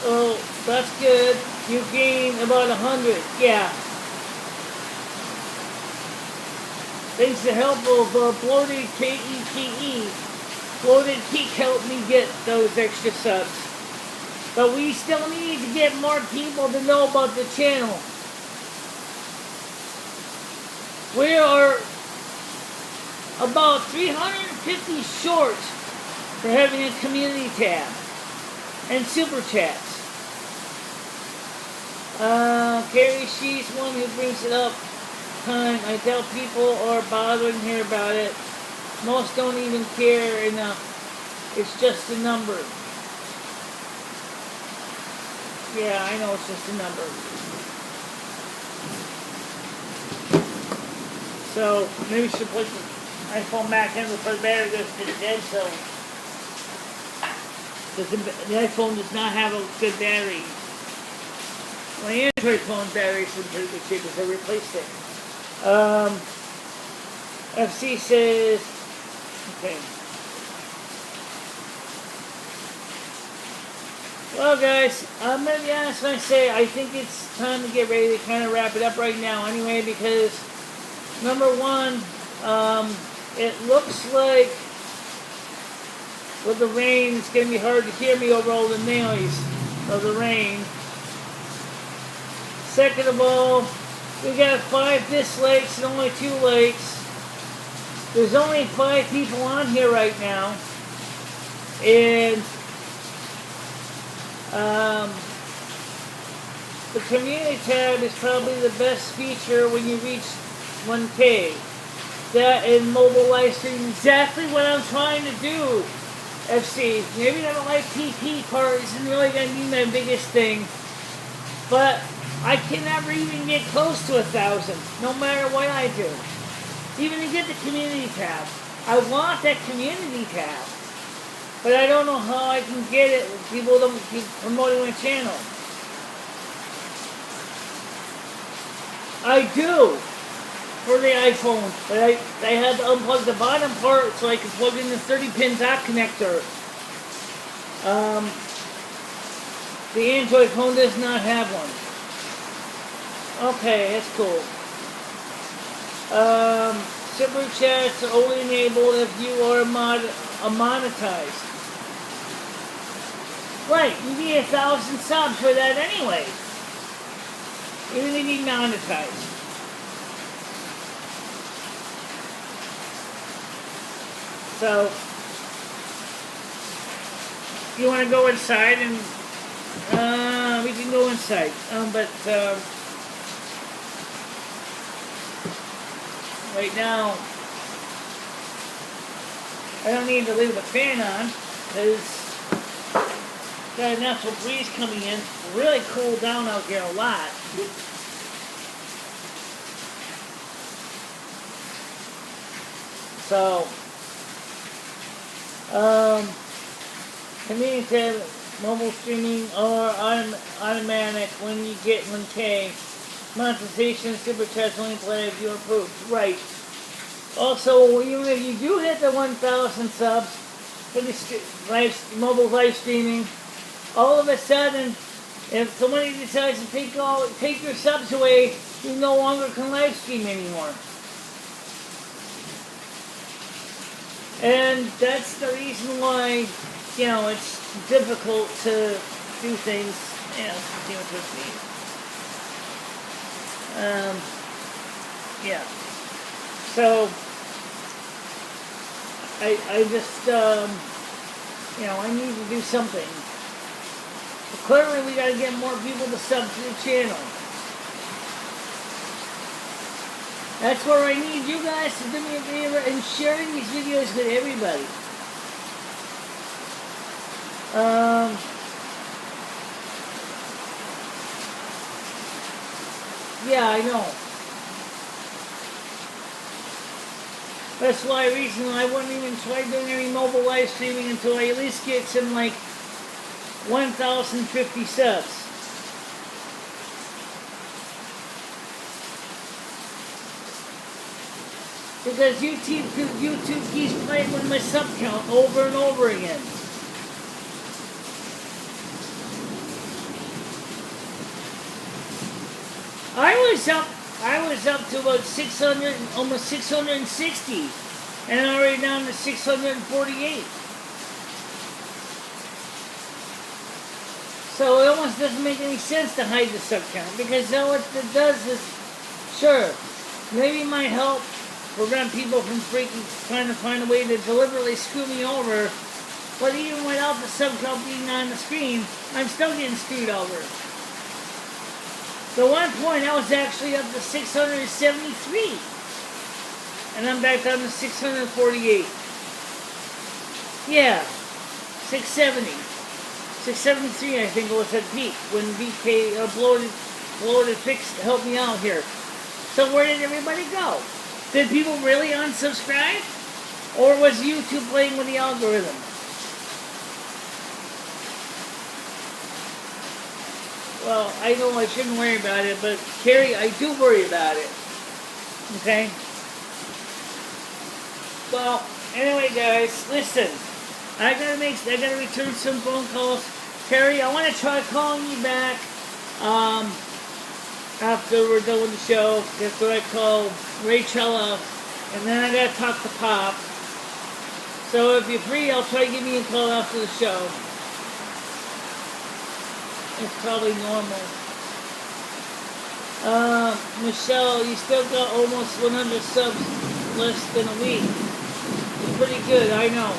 Oh, that's good. You gain about 100. Yeah. Thanks to the help of Bloated KETE. Bloated Peak helped me get those extra subs. But we still need to get more people to know about the channel. We are about 350 short for having a community tab and super chats. Carrie, she's one who brings it up time. I doubt people are bothering her about it. Most don't even care enough. It's just a number. Yeah, I know it's just a number. So, maybe we should put the iPhone back in before the battery goes to the dead cell. Because the iPhone does not have a good battery. My Android phone battery's in pretty good shape because I replaced it. FC says, okay. Well, guys, I'm going to be honest when I say I think it's time to get ready to kind of wrap it up right now anyway, because number one, it looks like with the rain, it's going to be hard to hear me over all the noise of the rain. Second of all, we got 5 dislikes and only 2 likes. There's only 5 people on here right now. And the community tab is probably the best feature when you reach 1K. That and mobile live stream, exactly what I'm trying to do, FC. Maybe the live TP part isn't really going to be my biggest thing. But I can never even get close to 1,000, no matter what I do. Even to get the community tab. I want that community tab. But I don't know how I can get it with people don't keep promoting my channel. I do for the iPhone, but I had to unplug the bottom part so I could plug in the 30-pin dock connector. The Android phone does not have one. Okay, that's cool. Super chats are only enabled if you are monetized. Right, you need 1,000 subs for that anyway. Even if you monetized. So, you want to go inside and we can go inside. Right now, I don't need to leave the fan on because got a natural breeze coming in. Really cooled down out here a lot. So, community tab, mobile streaming or automatic when you get 1K. Monetization, super chats only play if you're approved. Right. Also, even if you do hit the 1,000 subs for the mobile live streaming, all of a sudden, if somebody decides to take your subs away, you no longer can live stream anymore. And that's the reason why, it's difficult to do things Yeah, let's continue with receive. Yeah. So, I just, I need to do something. But clearly, we got to get more people to sub to the channel. That's where I need you guys to do me a favor and sharing these videos with everybody. Yeah, I know. That's why recently I wouldn't even try doing any mobile live streaming until I at least get some, like, 1,050 subs. Because YouTube keeps playing with my sub count over and over again. I was up to about 600, almost 660, and I'm already down to 648. So it almost doesn't make any sense to hide the sub count, because now what it does is, sure, maybe it might help prevent people from freaking trying to find a way to deliberately screw me over, but even without the sub count being on the screen, I'm still getting screwed over. So at one point, I was actually up to 673. And I'm back down to 648. Yeah, 670. 673, I think it was at peak, when BK bloated fix helped me out here. So where did everybody go? Did people really unsubscribe? Or was YouTube playing with the algorithm? Well, I know I shouldn't worry about it, but Carrie, I do worry about it. Okay? Well, anyway, guys, listen. I gotta return some phone calls. Carrie, I want to try calling you back after we're done with the show. That's what I call Rachella, and then I gotta talk to Pop. So if you're free, I'll try to give you a call after the show. It's probably normal. Michele, you still got almost 100 subs less than a week. It's pretty good, I know.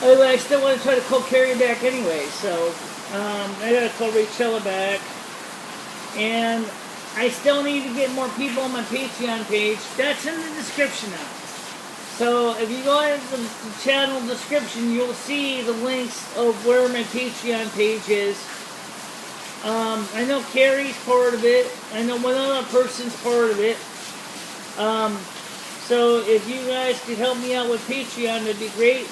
Anyway, I still want to try to call Carrie back anyway, so I gotta call Rachella back. And I still need to get more people on my Patreon page. That's in the description now. So if you go into the channel description, you'll see the links of where my Patreon page is. I know Carrie's part of it. I know one other person's part of it. So if you guys could help me out with Patreon, that'd be great.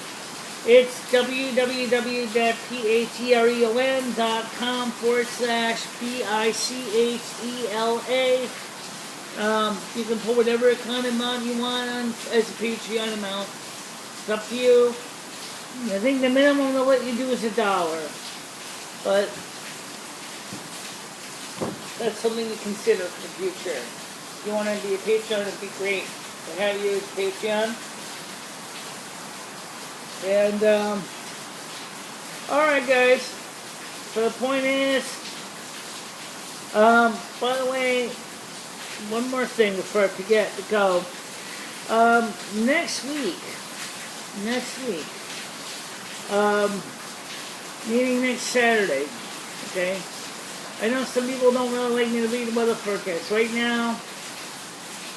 It's www.patreon.com/BICHELA. You can put whatever kind of amount you want on as a Patreon amount. It's up to you. I think the minimum they'll let you do is $1. But that's something to consider for the future. If you want to be a Patreon, it'd be great to have you as a Patreon. And, alright guys. So the point is, by the way, one more thing before I forget to go. Next week, meaning next Saturday, okay? I know some people don't really like me to read the weather forecast. Right now,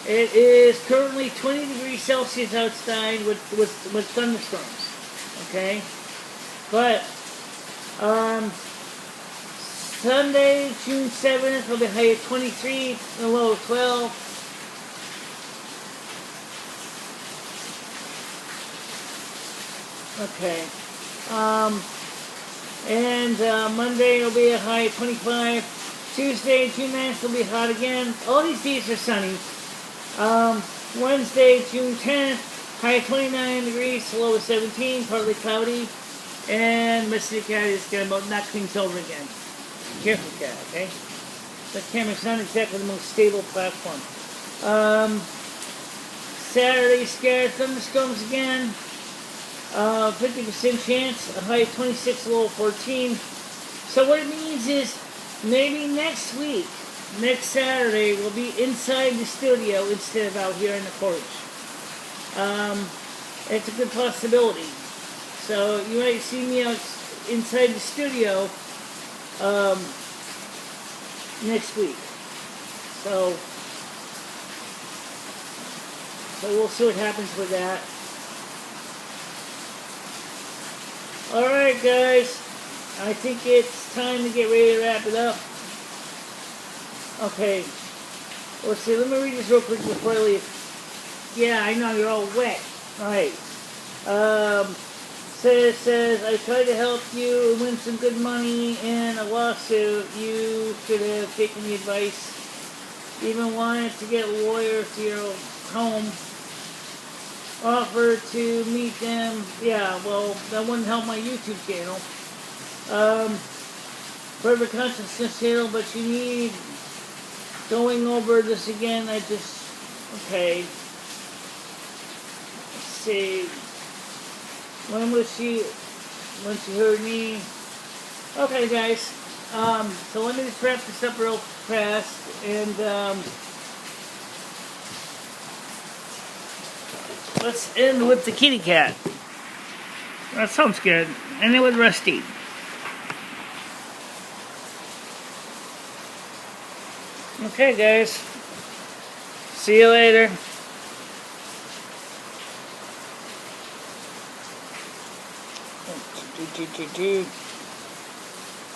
it is currently 20 degrees Celsius outside with thunderstorms, okay? But, Sunday, June 7th, will be high at 23, and a low of 12. Okay. Monday will be a high at 25. Tuesday, June 9th, will be hot again. All these days are sunny. Wednesday, June 10th, high at 29 degrees, low of 17, partly cloudy. And Mr. Cat is going to knock things over again. Careful, Cat, okay? The camera's not exactly the most stable platform. Saturday, scattered thunderstorms again. 50% chance, a high of 26, a low of 14. So what it means is maybe next week, next Saturday, we'll be inside the studio instead of out here in the porch. It's a good possibility. So you might see me out inside the studio next week. So we'll see what happens with that. Alright guys, I think it's time to get ready to wrap it up. Okay, let's see, let me read this real quick before I leave. Yeah, I know, you're all wet. Alright. Says, I tried to help you win some good money in a lawsuit. You should have taken the advice. Even wanted to get a lawyer to your home. Offer to meet them. Yeah, well, that wouldn't help my YouTube channel. Further consciousness channel, but you need going over this again. Okay. Let's see. When she heard me. Okay, guys. So let me just wrap this up real fast. And, let's end with the kitty cat. That sounds good. End it with Rusty. Okay, guys. See you later. Do.